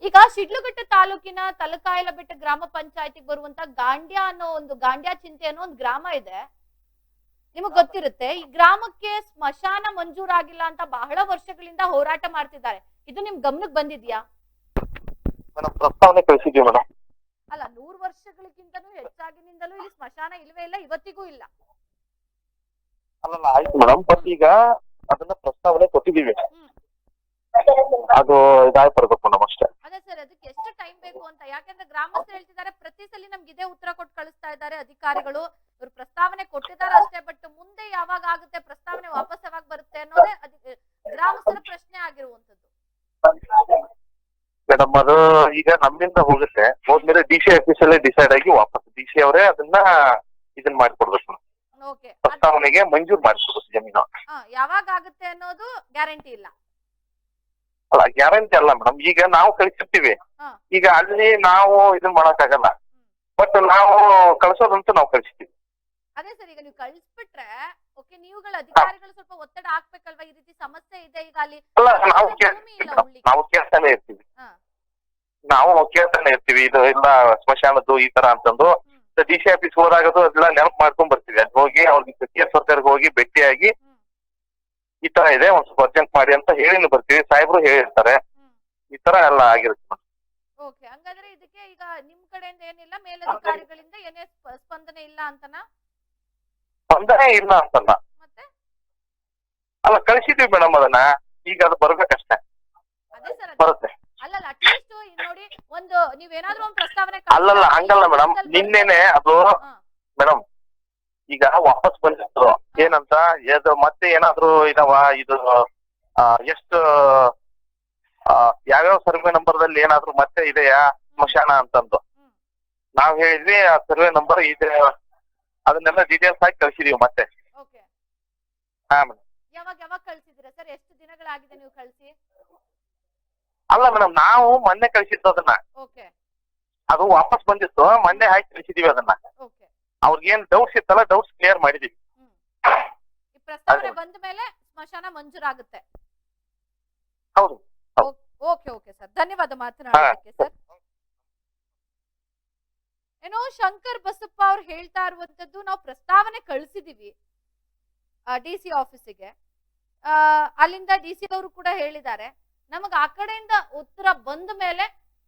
ಈಗ ಶಿಡ್ಲಘಟ್ಟ ತಾಲೂಕಿನ ತಲಕಾಯಲಬೆಟ್ಟ ಗ್ರಾಮ ಪಂಚಾಯತಿಗೆ ಬರುವಂತ ಗಾಂಡ್ಯ ಚಿಂತೆ ಅನ್ನೋ ಒಂದು ಗ್ರಾಮ ಇದೆ. ನಿಮಗ್ ಗೊತ್ತಿರುತ್ತೆ. ಈ ಗ್ರಾಮಕ್ಕೆ ಸ್ಮಶಾನ ಮಂಜೂರಾಗಿಲ್ಲ ಅಂತ ಬಹಳ ವರ್ಷಗಳಿಂದ ಹೋರಾಟ ಮಾಡ್ತಿದ್ದಾರೆ. ಇದು ನಿಮ್ ಗಮನಕ್ಕೆ ಬಂದಿದ್ಯಾ? ಪ್ರಸ್ತಾವನೆ ಕಳಿಸಿದ್ವಿ ಮೇಡಮ್. ಅಲ್ಲ, 100 ವರ್ಷಗಳಿಗಿಂತನೂ ಹೆಚ್ಚಾಗಿನಿಂದಲೂ ಇಲ್ಲಿ ಸ್ಮಶಾನ ಇಲ್ವೇ ಇಲ್ಲ, ಇವತ್ತಿಗೂ ಇಲ್ಲ. ಅಲ್ಲ, ಆಯ್ತು ಮೇಡಮ್, ಬಟ್ ಈಗ ಅದನ್ನ ಪ್ರಸ್ತಾವನೆ ಕೊಟ್ಟಿದೀವಿ. ಅದು ಇದಾಗಿ ಬರ್ಬೇಕು ಮೇಡಮ್ ಅಷ್ಟೇ. ಅದೇ ಸರ್, ಅದಕ್ಕೆ ಎಷ್ಟು ಟೈಮ್ ಬೇಕು ಅಂತ. ಯಾಕಂದ್ರೆ ಗ್ರಾಮಸ್ಥರು ಹೇಳ್ತಿದ್ದಾರೆ, ಪ್ರತಿ ಸಲ ನಮ್ಗೆ ಇದೇ ಉತ್ತರ ಕೊಟ್ಟು ಕಳಿಸ್ತಾ ಇದ್ದಾರೆ ಅಧಿಕಾರಿಗಳು. ಇವ್ರು ಪ್ರಸ್ತಾವನೆ ಕೊಟ್ಟಿದ್ದಾರೆ ಅಷ್ಟೇ, ಬಟ್ ಮುಂದೆ ಯಾವಾಗ ಆಗುತ್ತೆ, ಪ್ರಸ್ತಾವನೆ ವಾಪಸ್ ಯಾವಾಗ ಬರುತ್ತೆ ಅನ್ನೋದೇ ಗ್ರಾಮಸ್ಥರ ಪ್ರಶ್ನೆ ಆಗಿರುವಂತದ್ದು. ಮೇಡಮ್, ಅದು ಈಗ ನಮ್ಮಿಂದ ಹೋಗುತ್ತೆ, ಹೋದ್ಮೇಲೆ DC ಆಫೀಸ್ ಅಲ್ಲೇ ಡಿಸೈಡ್ ಆಗಿ ವಾಪಸ್ DC ಅವರೇ ಇದನ್ನ ಮಾಡಿಕೊಡ್ಬೇಕು. ಪ್ರಸ್ತಾವನೆಗೆ ಮಂಜೂರು ಮಾಡಿಕೊಡ್ಬೇಕು ಜಮೀನು. ಯಾವಾಗ ಆಗುತ್ತೆ ಅನ್ನೋದು ಗ್ಯಾರಂಟಿ ಇಲ್ಲ. ಅಲ್ಲ, ಗ್ಯಾರಂಟಿ ಅಲ್ಲ ಮೇಡಮ್. ಈಗ ನಾವು ಕಳಿಸಿರ್ತೀವಿ, ಈಗ ಅಲ್ಲಿ ನಾವು ಇದನ್ನ ಮಾಡಕ್ ಆಗಲ್ಲ, ಬಟ್ ನಾವು ಕಳ್ಸೋದಂತೂ ನಾವು ಕಳಿಸ್ತೀವಿ. ಅದೇ ಸರ್, ಸರ್ ಈಗ ನೀವು ಕಳಿಸ್ಬಿಟ್ರೆ ಓಕೆ ನೀವುಗಳ ಅಧಿಕಾರಿಗಳು ಸ್ವಲ್ಪ ಒತ್ತಡ ಹಾಕ್ಬೇಕಲ್ವಾ ಈ ರೀತಿ ಸಮಸ್ಯೆ ಇದೆ ಈಗ ಅಲ್ಲಿ ಅಲ್ಲ ನಾವು ಭೂಮಿ ಇಲ್ಲ ಉಳ್ಳಿಕ್ಕೆ. ನಾವು ಕೇಳ್ತಾನೆ ಇರ್ತೀವಿ ಹಾ. ನಾವು ಕೇಳ್ತಾನೆ ಇರ್ತೀವಿ ಇದು ಇಲ್ಲ ಸ್ಮಶಾನದ್ದು ಈ ತರ ಅಂತಂದು ಡಿ ಸಿ ಆಫೀಸ್ ಹೋದಾಗದು ಅದೆಲ್ಲ ನೆನಪು ಮಾಡ್ಕೊಂಡ್ ಬರ್ತೀವಿ ಅಲ್ಲಿ ಹೋಗಿ ಅವ್ರಿಗೆ ಕೆ ಎಸ್ ವರ್ಕರ್ಗೆ ಹೋಗಿ ಭೇಟಿಯಾಗಿ ಈ ತರ ಇದೆ ಒಂದ್ ಸ್ವಲ್ಪ ಅರ್ಜೆಂಟ್ ಮಾಡಿ ಅಂತ ಹೇಳಿನೂ ಬರ್ತೀವಿ, ಸಾಹೇಬ್ರು ಹೇಳಿರ್ತಾರೆ. ಈ ತರ ಎಲ್ಲ ಆಗಿರುತ್ತೆ. ಓಕೆ ಹಂಗಾದ್ರೆ ಇದಕ್ಕೆ ಈಗ ನಿಮ್ ಕಡೆಯಿಂದ ಏನಿಲ್ಲ ಮೇಲಧಿಕಾರಿಗಳಿಂದ ಏನೇ ಸ್ಪಂದನೆ ಇಲ್ಲ ಅಂತನಾ? ಸ್ಪಂದನೆ ಇಲ್ಲ ಅಂತಲ್ಲ, ಮತ್ತೆ ಅಲ್ಲ ಕಳಿಸಿದೀವಿ ಮೇಡಮ್ ಅದನ್ನ, ಈಗ ಅದು ಬರ್ಬೇಕಷ್ಟೇ. ಅದೇ ಸರ್ ಬರುತ್ತೆ. ಅಲ್ಲಲ್ಲ ಅಟ್ಲೀಸ್ಟ್ ನೋಡಿ ಒಂದು ನೀವೇನಾದ್ರೂ ಒಂದು ಪ್ರಸ್ತಾವನೆ ಅಲ್ಲಲ್ಲ ಹಂಗಲ್ಲ ಮೇಡಮ್, ನಿನ್ನೆನೆ ಅದು ಮೇಡಮ್ ಈಗ ವಾಪಸ್ ಬಂದಿತ್ತು ಏನಂತ ಇದು ಮತ್ತೆ ಏನಾದ್ರು ಇದಾವ ಇದು ಎಷ್ಟು ಯಾವ್ಯಾವ ಸರ್ವೆ ನಂಬರ್ ದಲ್ಲಿ ಏನಾದ್ರು ಮತ್ತೆ ಇದೆಯಾ ಸ್ಮಶಾನ ಅಂತಂದು ನಾವ್ ಹೇಳಿದ್ವಿ. ಆ ಸರ್ವೆ ನಂಬರ್ ಇದೆ, ಅದನ್ನೆಲ್ಲ ಡೀಟೇಲ್ಸ್ ಹಾಕಿ ಕಳ್ಸಿದೀವಿ ಮತ್ತೆ. ಓಕೆ ಹಾ ಮೇಡಮ್. ಯಾವಾಗ ಕಳ್ಸಿದ್ದೀರಾ ಸರ್? ಎಷ್ಟು ದಿನಗಳಾಗಿದೆ ನೀವು ಕಳ್ಸಿ? ಅಲ್ಲ ಮೇಡಮ್ ನಾವು ಮೊನ್ನೆ ಕಳ್ಸಿದ್ದು ಅದನ್ನ, ಓಕೆ ಅದು ವಾಪಸ್ ಬಂದಿತ್ತು, ಮೊನ್ನೆ ಹಾಕಿ ಕಳ್ಸಿದೀವಿ ಅದನ್ನ. ಓಕೆ ಅವ್ರಿಗೇನ್ ಡೌಟ್ಸ್ ಇತ್ತಲ್ಲ ಡೌಟ್ಸ್ ಕ್ಲಿಯರ್ ಮಾಡಿದೀವಿ. ಈ ಪ್ರಸ್ತಾವನೆ ಬಂದ ಮೇಲೆ ಸ್ಮಶಾನ ಮಂಜೂರಾಗುತ್ತೆ. ಹೌದು. ಓಕೆ ಓಕೆ ಸರ್, ಧನ್ಯವಾದ ಮಾತನಾಡೋದಕ್ಕೆ ಸರ್. ಏನೋ ಶಂಕರ್ ಬಸಪ್ಪ ಅವ್ರು ಹೇಳ್ತಾ ಇರುವಂತದ್ದು ನಾವು ಪ್ರಸ್ತಾವನೆ ಕಳಿಸಿದೀವಿ DC ಆಫೀಸಿಗೆ. ಅಲ್ಲಿಂದ DC ಅವರು ಕೂಡ ಹೇಳಿದ್ದಾರೆ ನಮಗ ಆ ಕಡೆಯಿಂದ ಉತ್ತರ ಬಂದ ಮೇಲೆ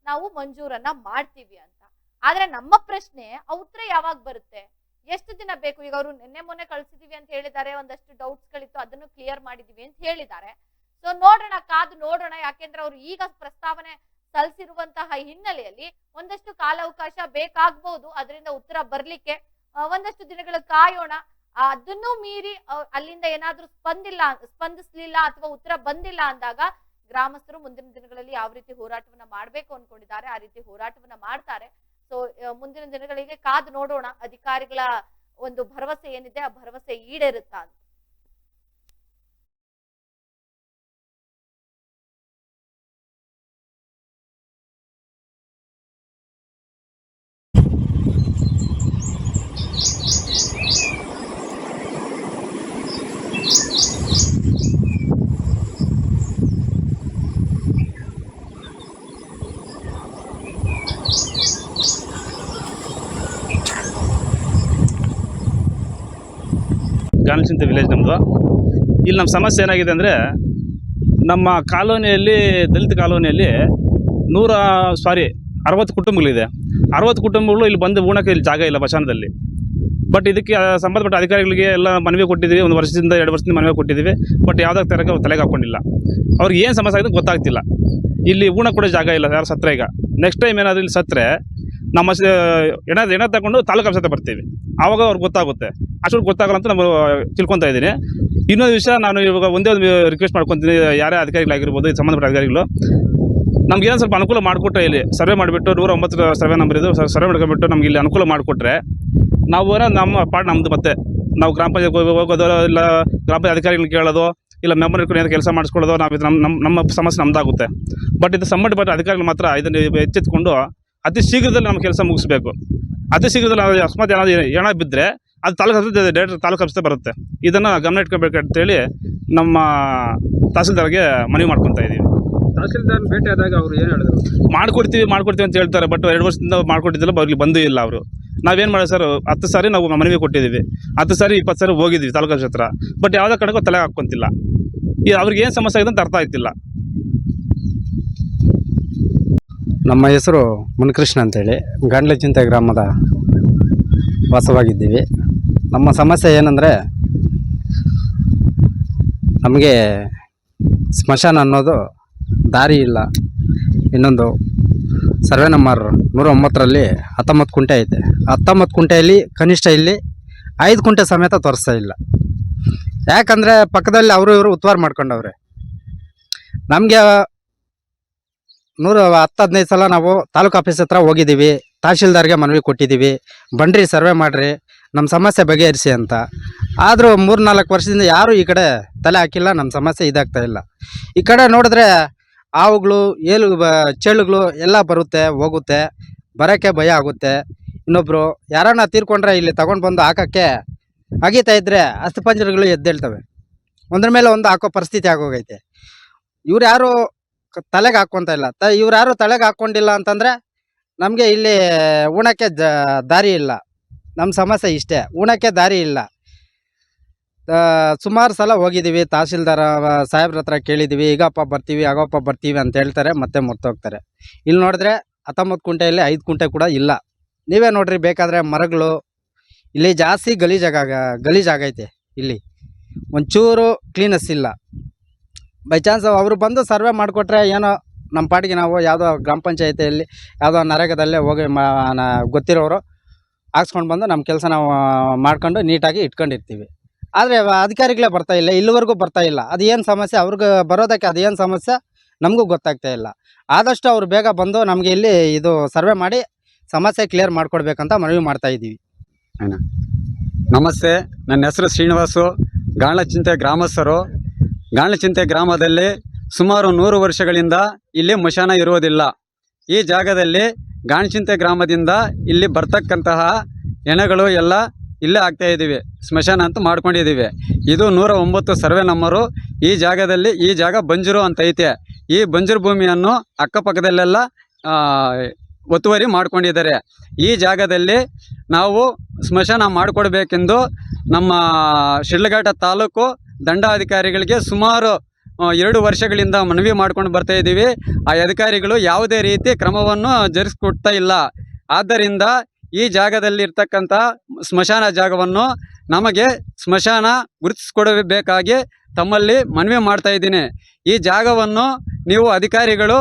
ನಾವು ಮಂಜೂರನ್ನ ಮಾಡ್ತೀವಿ ಅಂತ. ಆದ್ರೆ ನಮ್ಮ ಪ್ರಶ್ನೆ ಆ ಉತ್ತರ ಯಾವಾಗ ಬರುತ್ತೆ, ಎಷ್ಟು ದಿನ ಬೇಕು? ಈಗ ಅವರು ನಿನ್ನೆ ಮೊನ್ನೆ ಕಳ್ಸಿದೀವಿ ಅಂತ ಹೇಳಿದ್ದಾರೆ, ಒಂದಷ್ಟು ಡೌಟ್ಸ್ ಗಳಿತ್ತು ಅದನ್ನು ಕ್ಲಿಯರ್ ಮಾಡಿದೀವಿ ಅಂತ ಹೇಳಿದ್ದಾರೆ. ಸೊ ನೋಡೋಣ, ಕಾದು ನೋಡೋಣ. ಯಾಕೆಂದ್ರೆ ಅವ್ರು ಈಗ ಪ್ರಸ್ತಾವನೆ ಸಲ್ಲಿಸಿರುವಂತಹ ಹಿನ್ನೆಲೆಯಲ್ಲಿ ಒಂದಷ್ಟು ಕಾಲಾವಕಾಶ ಬೇಕಾಗಬಹುದು, ಅದರಿಂದ ಉತ್ತರ ಬರ್ಲಿಕ್ಕೆ ಒಂದಷ್ಟು ದಿನಗಳ ಕಾಯೋಣ. ಅದನ್ನು ಮೀರಿ ಅಲ್ಲಿಂದ ಏನಾದ್ರೂ ಸ್ಪಂದಿಸ್ಲಿಲ್ಲ ಅಥವಾ ಉತ್ತರ ಬಂದಿಲ್ಲ ಅಂದಾಗ ಗ್ರಾಮಸ್ಥರು ಮುಂದಿನ ದಿನಗಳಲ್ಲಿ ಯಾವ ರೀತಿ ಹೋರಾಟವನ್ನ ಮಾಡ್ಬೇಕು ಅನ್ಕೊಂಡಿದ್ದಾರೆ ಆ ರೀತಿ ಹೋರಾಟವನ್ನ ಮಾಡ್ತಾರೆ. ಸೊ ಮುಂದಿನ ದಿನಗಳಿಗೆ ಕಾದು ನೋಡೋಣ ಅಧಿಕಾರಿಗಳ ಒಂದು ಭರವಸೆ ಏನಿದೆ ಆ ಭರವಸೆ ಈಡೇರುತ್ತಾ ಅಂತ. ಗಾನಚಿಂತೆ ವಿಲೇಜ್ ನಮ್ಮದು. ಇಲ್ಲಿ ನಮ್ಮ ಸಮಸ್ಯೆ ಏನಾಗಿದೆ ಅಂದರೆ ನಮ್ಮ ಕಾಲೋನಿಯಲ್ಲಿ ದಲಿತ ಕಾಲೋನಿಯಲ್ಲಿ 60 ಕುಟುಂಬಗಳಿದೆ. 60 ಕುಟುಂಬಗಳು ಇಲ್ಲಿ ಬಂದು ಉಣಕ್ಕೆ ಇಲ್ಲಿ ಜಾಗ ಇಲ್ಲ ಮಶಾನದಲ್ಲಿ. ಬಟ್ ಇದಕ್ಕೆ ಸಂಬಂಧಪಟ್ಟ ಅಧಿಕಾರಿಗಳಿಗೆ ಎಲ್ಲ ಮನವಿ ಕೊಟ್ಟಿದ್ದೀವಿ, 1 ವರ್ಷದಿಂದ 2 ವರ್ಷದಿಂದ ಮನವಿ ಕೊಟ್ಟಿದ್ದೀವಿ. ಬಟ್ ಯಾವುದೇ ಥರಕ್ಕೆ ಅವ್ರು ತಲೆಗೆ ಹಾಕ್ಕೊಂಡಿಲ್ಲ. ಅವ್ರಿಗೆ ಏನು ಸಮಸ್ಯೆ ಆಗಿದೆ ಗೊತ್ತಾಗ್ತಿಲ್ಲ. ಇಲ್ಲಿ ಉಣ ಕೂಡ ಜಾಗ ಇಲ್ಲ, ಯಾರು ಸತ್ತರೆ ಈಗ ನೆಕ್ಸ್ಟ್ ಟೈಮ್ ಏನಾದರೂ ಇಲ್ಲಿ ಸತ್ತರೆ ನಮ್ಮ ಏನಾದ್ರು ತಗೊಂಡು ತಾಲೂಕು ಆಫೀಸ್ ಹತ್ರ ಬರ್ತೀವಿ, ಆವಾಗ ಅವ್ರಿಗೆ ಗೊತ್ತಾಗುತ್ತೆ. ಅಷ್ಟು ಗೊತ್ತಾಗಲ್ಲ ಅಂತ ನಾವು ತಿಳ್ಕೊತಾ ಇದ್ದೀನಿ. ಇನ್ನೊಂದು ವಿಷಯ, ನಾನು ಇವಾಗ ಒಂದೇ ಒಂದು ರಿಕ್ವೆಸ್ಟ್ ಮಾಡ್ಕೊತೀನಿ, ಯಾರೇ ಅಧಿಕಾರಿಗಳಾಗಿರ್ಬೋದು, ಸಂಬಂಧಪಟ್ಟ ಅಧಿಕಾರಿಗಳು ನಮ್ಗೆ ಏನೋ ಸ್ವಲ್ಪ ಅನುಕೂಲ ಮಾಡಿಕೊಟ್ರೆ, ಇಲ್ಲಿ ಸರ್ವೆ ಮಾಡಿಬಿಟ್ಟು 109 ಸರ್ವೆ ನಂಬರ್ ಇದು ಸರ್ವೆ ಮಾಡ್ಕೊಂಡ್ಬಿಟ್ಟು ನಮ್ಗೆ ಇಲ್ಲಿ ಅನುಕೂಲ ಮಾಡಿಕೊಟ್ರೆ ನಾವು ನಮ್ಮ ಪಾಡ್ ನಮ್ಮದು. ಮತ್ತೆ ನಾವು ಗ್ರಾಮ ಪಂಚಾಯತ್ ಹೋಗೋದು, ಇಲ್ಲ ಗ್ರಾಮ ಪಂಚಾಯತ್ ಅಧಿಕಾರಿಗಳನ್ನ ಕೇಳೋದು, ಇಲ್ಲ ಮೆಂಬರ್ ಇಟ್ಕೊಂಡು ಏನಾದ್ರು ಕೆಲಸ ಮಾಡಿಸ್ಕೊಳ್ಳೋದು, ನಾವು ಇದು ನಮ್ಮ ಸಮಸ್ಯೆ ನಮ್ಮದಾಗುತ್ತೆ. ಬಟ್ ಇದು ಸಂಬಂಧಪಟ್ಟ ಅಧಿಕಾರಿಗಳು ಮಾತ್ರ ಇದನ್ನು ಎಚ್ಚೆತ್ಕೊಂಡು ಅತಿ ಶೀಘ್ರದಲ್ಲಿ ನಮ್ಮ ಕೆಲಸ ಮುಗಿಸ್ಬೇಕು. ಅತಿ ಶೀಘ್ರದಲ್ಲಿ ಅಕಸ್ಮಾತ್ ಏನಾದ್ರು ಬಿದ್ದರೆ ಅದು ಡೈರೆಕ್ಟ್ ತಾಲೂಕು ಆಫೀಸ್ ಬರುತ್ತೆ. ಇದನ್ನು ಗಮನ ಇಟ್ಕೋಬೇಕು ಅಂತೇಳಿ ನಮ್ಮ ತಹಸೀಲ್ದಾರ್ಗೆ ಮನವಿ ಮಾಡ್ಕೊತಾ ಇದ್ದೀವಿ. ತಹಸೀಲ್ದಾರ್ ಭೇಟಿ ಆದಾಗ ಅವರು ಏನು ಹೇಳಿದ್ರು? ಮಾಡ್ಕೊಡ್ತೀವಿ ಅಂತ ಹೇಳ್ತಾರೆ. ಬಟ್ 2 ವರ್ಷದಿಂದ ಮಾಡ್ಕೊಟ್ಟಿದ್ದಿಲ್ಲ, ಅವ್ರಿಗೆ ಬಂದೂ ಇಲ್ಲ. ಅವರು ನಾವೇನು ಮಾಡೋದು ಸರ್, 10 ಸಾರಿ ನಾವು ಮನವಿ ಕೊಟ್ಟಿದ್ದೀವಿ, 10 ಸಾರಿ 20 ಸಾರಿ ಹೋಗಿದ್ವಿ ತಾಲೂಕು ಆಫೀಸ್ ಹತ್ರ. ಬಟ್ ಯಾವುದೇ ಕಡೆಗೂ ತಲೆ ಹಾಕ್ಕೊಂತಿಲ್ಲ. ಅವ್ರಿಗೆ ಏನು ಸಮಸ್ಯೆ ಆಗಿದೆ ಅಂತ ಅರ್ಥ ಆಗ್ತಿಲ್ಲ. ನಮ್ಮ ಹೆಸರು ಮುನಿಕೃಷ್ಣ ಅಂತೇಳಿ ಗಾಂಡ್ಲಚಿಂತೆ ಗ್ರಾಮದ ವಾಸವಾಗಿದ್ದೀವಿ. ನಮ್ಮ ಸಮಸ್ಯೆ ಏನಂದರೆ, ನಮಗೆ ಸ್ಮಶಾನ ಅನ್ನೋದು ದಾರಿ ಇಲ್ಲ. ಇನ್ನೊಂದು ಸರ್ವೆ ನಂಬರ್ 109ರಲ್ಲಿ 19 ಕುಂಟೆ ಐತೆ. 19 ಕುಂಟೆಯಲ್ಲಿ ಕನಿಷ್ಠ ಇಲ್ಲಿ 5 ಕುಂಟೆ ಸಮೇತ ತೋರಿಸ್ತಾ ಇಲ್ಲ. ಯಾಕಂದರೆ ಪಕ್ಕದಲ್ಲಿ ಅವರು ಇವರು ಉತ್ವಾರ ಮಾಡ್ಕೊಂಡವ್ರೆ. ನಮಗೆ 110-15 ಸಲ ನಾವು ತಾಲೂಕು ಆಫೀಸ್ ಹತ್ರ ಹೋಗಿದ್ದೀವಿ, ತಹಶೀಲ್ದಾರ್ಗೆ ಮನವಿ ಕೊಟ್ಟಿದ್ದೀವಿ, ಬನ್ರಿ ಸರ್ವೆ ಮಾಡಿರಿ, ನಮ್ಮ ಸಮಸ್ಯೆ ಬಗೆಹರಿಸಿ ಅಂತ. ಆದರೂ 3-4 ವರ್ಷದಿಂದ ಯಾರೂ ಈ ಕಡೆ ತಲೆ ಹಾಕಿಲ್ಲ. ನಮ್ಮ ಸಮಸ್ಯೆ ಇದಾಗ್ತಾ ಇಲ್ಲ. ಈ ಕಡೆ ನೋಡಿದ್ರೆ ಹಾವುಗಳು, ಚೇಳುಗಳು ಎಲ್ಲ ಬರುತ್ತೆ ಹೋಗುತ್ತೆ, ಬರೋಕ್ಕೆ ಭಯ ಆಗುತ್ತೆ. ಇನ್ನೊಬ್ಬರು ಯಾರನ್ನ ತೀರ್ಕೊಂಡ್ರೆ ಇಲ್ಲಿ ತಗೊಂಡು ಬಂದು ಹಾಕೋಕ್ಕೆ ಅಗೀತಾ ಇದ್ರೆ ಅಸ್ಥಿಪಂಜರಗಳು ಎದ್ದೇಳ್ತವೆ, ಒಂದ್ರ ಮೇಲೆ ಒಂದು ಹಾಕೋ ಪರಿಸ್ಥಿತಿ ಆಗೋಗೈತೆ. ಇವ್ರು ಯಾರು ತಲೆಗೆ ಹಾಕ್ಕೊಂತ ಇಲ್ಲ. ಇವ್ರು ಯಾರು ತಲೆಗೆ ಹಾಕ್ಕೊಂಡಿಲ್ಲ ಅಂತಂದರೆ ನಮಗೆ ಇಲ್ಲಿ ಉಣಕ್ಕೆ ದಾರಿ ಇಲ್ಲ. ನಮ್ಮ ಸಮಸ್ಯೆ ಇಷ್ಟೇ, ಉಣಕ್ಕೆ ದಾರಿ ಇಲ್ಲ. ಸುಮಾರು ಸಲ ಹೋಗಿದ್ದೀವಿ, ತಹಸೀಲ್ದಾರ ಸಾಹೇಬ್ರ ಹತ್ರ ಕೇಳಿದ್ದೀವಿ, ಈಗಪ್ಪ ಬರ್ತೀವಿ ಆಗಪ್ಪ ಬರ್ತೀವಿ ಅಂತ ಹೇಳ್ತಾರೆ, ಮತ್ತೆ ಮುರ್ತೋಗ್ತಾರೆ. ಇಲ್ಲಿ ನೋಡಿದ್ರೆ 19 ಕುಂಟೆಯಲ್ಲಿ 5 ಕುಂಟೆ ಕೂಡ ಇಲ್ಲ. ನೀವೇ ನೋಡ್ರಿ ಬೇಕಾದರೆ ಮರಗಳು ಇಲ್ಲಿ ಜಾಸ್ತಿ ಗಲೀಜಾಗೈತೆ. ಇಲ್ಲಿ ಒಂಚೂರು ಕ್ಲೀನೆಸ್ ಇಲ್ಲ. ಬೈ ಚಾನ್ಸ್ ಅವರು ಬಂದು ಸರ್ವೆ ಮಾಡಿಕೊಟ್ರೆ ಏನೋ ನಮ್ಮ ಪಾಟಿಗೆ ನಾವು ಯಾವುದೋ ಗ್ರಾಮ ಪಂಚಾಯತಿಯಲ್ಲಿ ಯಾವುದೋ ನರೇಗಾದಲ್ಲೇ ಹೋಗಿ ಗೊತ್ತಿರೋರು ಹಾಕ್ಸ್ಕೊಂಡು ಬಂದು ನಮ್ಮ ಕೆಲಸ ನಾವು ಮಾಡ್ಕೊಂಡು ನೀಟಾಗಿ ಇಟ್ಕೊಂಡಿರ್ತೀವಿ. ಆದರೆ ಅಧಿಕಾರಿಗಳೇ ಬರ್ತಾ ಇಲ್ಲ, ಇಲ್ಲಿವರೆಗೂ ಬರ್ತಾ ಇಲ್ಲ. ಅದು ಏನು ಸಮಸ್ಯೆ ಅವ್ರಿಗೆ ಬರೋದಕ್ಕೆ, ಅದು ಏನು ಸಮಸ್ಯೆ ನಮಗೂ ಗೊತ್ತಾಗ್ತಾ ಇಲ್ಲ. ಆದಷ್ಟು ಅವ್ರು ಬೇಗ ಬಂದು ನಮಗೆ ಇಲ್ಲಿ ಇದು ಸರ್ವೆ ಮಾಡಿ ಸಮಸ್ಯೆ ಕ್ಲಿಯರ್ ಮಾಡಿಕೊಡ್ಬೇಕಂತ ಮನವಿ ಮಾಡ್ತಾ ಇದ್ದೀವಿ. ನಮಸ್ತೆ, ನನ್ನ ಹೆಸರು ಶ್ರೀನಿವಾಸು, ಗಾಣಚಿಂತೆ ಗ್ರಾಮಸ್ಥರು. ಗಾಣಚಿಂತೆ ಗ್ರಾಮದಲ್ಲಿ ಸುಮಾರು 100 ವರ್ಷಗಳಿಂದ ಇಲ್ಲಿ ಮಶಾನ ಇರುವುದಿಲ್ಲ. ಈ ಜಾಗದಲ್ಲಿ ಗಾಣಚಿಂತೆ ಗ್ರಾಮದಿಂದ ಇಲ್ಲಿ ಬರ್ತಕ್ಕಂತಹ ಹೆಣಗಳು ಎಲ್ಲ ಇಲ್ಲೇ ಆಗ್ತಾ ಇದ್ದೀವಿ, ಸ್ಮಶಾನ ಅಂತ ಮಾಡ್ಕೊಂಡಿದ್ದೀವಿ. ಇದು 109 ಸರ್ವೆ ನಂಬರು. ಈ ಜಾಗದಲ್ಲಿ ಈ ಜಾಗ ಬಂಜರು ಅಂತ ಐತೆ. ಈ ಬಂಜರು ಭೂಮಿಯನ್ನು ಅಕ್ಕಪಕ್ಕದಲ್ಲೆಲ್ಲ ಒತ್ತುವರಿ ಮಾಡ್ಕೊಂಡಿದ್ದಾರೆ. ಈ ಜಾಗದಲ್ಲಿ ನಾವು ಸ್ಮಶಾನ ಮಾಡಿಕೊಡ್ಬೇಕೆಂದು ನಮ್ಮ ಶಿಡ್ಲಘಟ್ಟ ತಾಲೂಕು ದಂಡಾಧಿಕಾರಿಗಳಿಗೆ ಸುಮಾರು 2 ವರ್ಷಗಳಿಂದ ಮನವಿ ಮಾಡ್ಕೊಂಡು ಬರ್ತಾ ಇದ್ದೀವಿ. ಆ ಅಧಿಕಾರಿಗಳು ಯಾವುದೇ ರೀತಿ ಕ್ರಮವನ್ನು ಜರುಗಿಸ್ಕೊಡ್ತಾ ಇಲ್ಲ. ಆದ್ದರಿಂದ ಈ ಜಾಗದಲ್ಲಿ ಇರ್ತಕ್ಕಂಥ ಸ್ಮಶಾನ ಜಾಗವನ್ನು ನಮಗೆ ಸ್ಮಶಾನ ಗುರುತಿಸ್ಕೊಡಬೇಕಾಗಿ ತಮ್ಮಲ್ಲಿ ಮನವಿ ಮಾಡ್ತಾ ಇದ್ದೀನಿ. ಈ ಜಾಗವನ್ನು ನೀವು ಅಧಿಕಾರಿಗಳು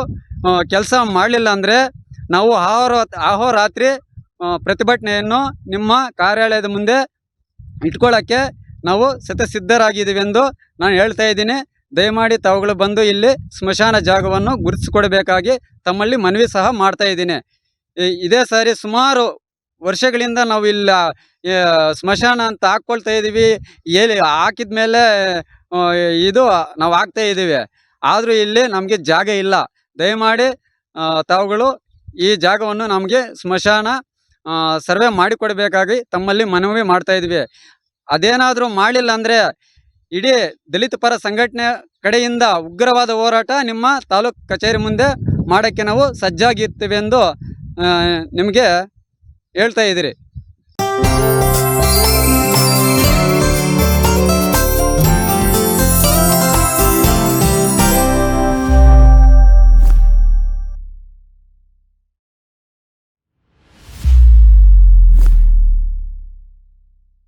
ಕೆಲಸ ಮಾಡಲಿಲ್ಲ ಅಂದರೆ ನಾವು ಅಹೋರಾತ್ರಿ ಪ್ರತಿಭಟನೆಯನ್ನು ನಿಮ್ಮ ಕಾರ್ಯಾಲಯದ ಮುಂದೆ ಇಟ್ಕೊಳ್ಳೋಕ್ಕೆ ನಾವು ಸಿದ್ಧರಾಗಿದ್ದೀವಿ ಎಂದು ನಾನು ಹೇಳ್ತಾ ಇದ್ದೀನಿ. ದಯಮಾಡಿ ತಾವುಗಳು ಬಂದು ಇಲ್ಲಿ ಸ್ಮಶಾನ ಜಾಗವನ್ನು ಗುರುತಿಸಿಕೊಡಬೇಕಾಗಿ ತಮ್ಮಲ್ಲಿ ಮನವಿ ಸಹ ಮಾಡ್ತಾ ಇದ್ದೀನಿ. ಇದೇ ಸಾರಿ ಸುಮಾರು ವರ್ಷಗಳಿಂದ ನಾವು ಇಲ್ಲ ಸ್ಮಶಾನ ಅಂತ ಹಾಕ್ಕೊಳ್ತಾ ಇದ್ದೀವಿ. ಹಾಕಿದ ಮೇಲೆ ಇದು ನಾವು ಆಗ್ತಾ ಇದ್ದೀವಿ, ಆದರೂ ಇಲ್ಲಿ ನಮಗೆ ಜಾಗ ಇಲ್ಲ. ದಯಮಾಡಿ ತಾವುಗಳು ಈ ಜಾಗವನ್ನು ನಮಗೆ ಸ್ಮಶಾನ ಸರ್ವೆ ಮಾಡಿಕೊಡಬೇಕಾಗಿ ತಮ್ಮಲ್ಲಿ ಮನವಿ ಮಾಡ್ತಾ ಇದ್ವಿ. ಅದೇನಾದರೂ ಮಾಡಿಲ್ಲ ಅಂದರೆ ಇಡೀ ದಲಿತ ಪರ ಸಂಘಟನೆ ಕಡೆಯಿಂದ ಉಗ್ರವಾದ ಹೋರಾಟ ನಿಮ್ಮ ತಾಲೂಕು ಕಚೇರಿ ಮುಂದೆ ಮಾಡೋಕ್ಕೆ ನಾವು ಸಜ್ಜಾಗಿರ್ತೀವಿ ಎಂದು ನಿಮಗೆ ಹೇಳ್ತಾ ಇದ್ದೀರಿ.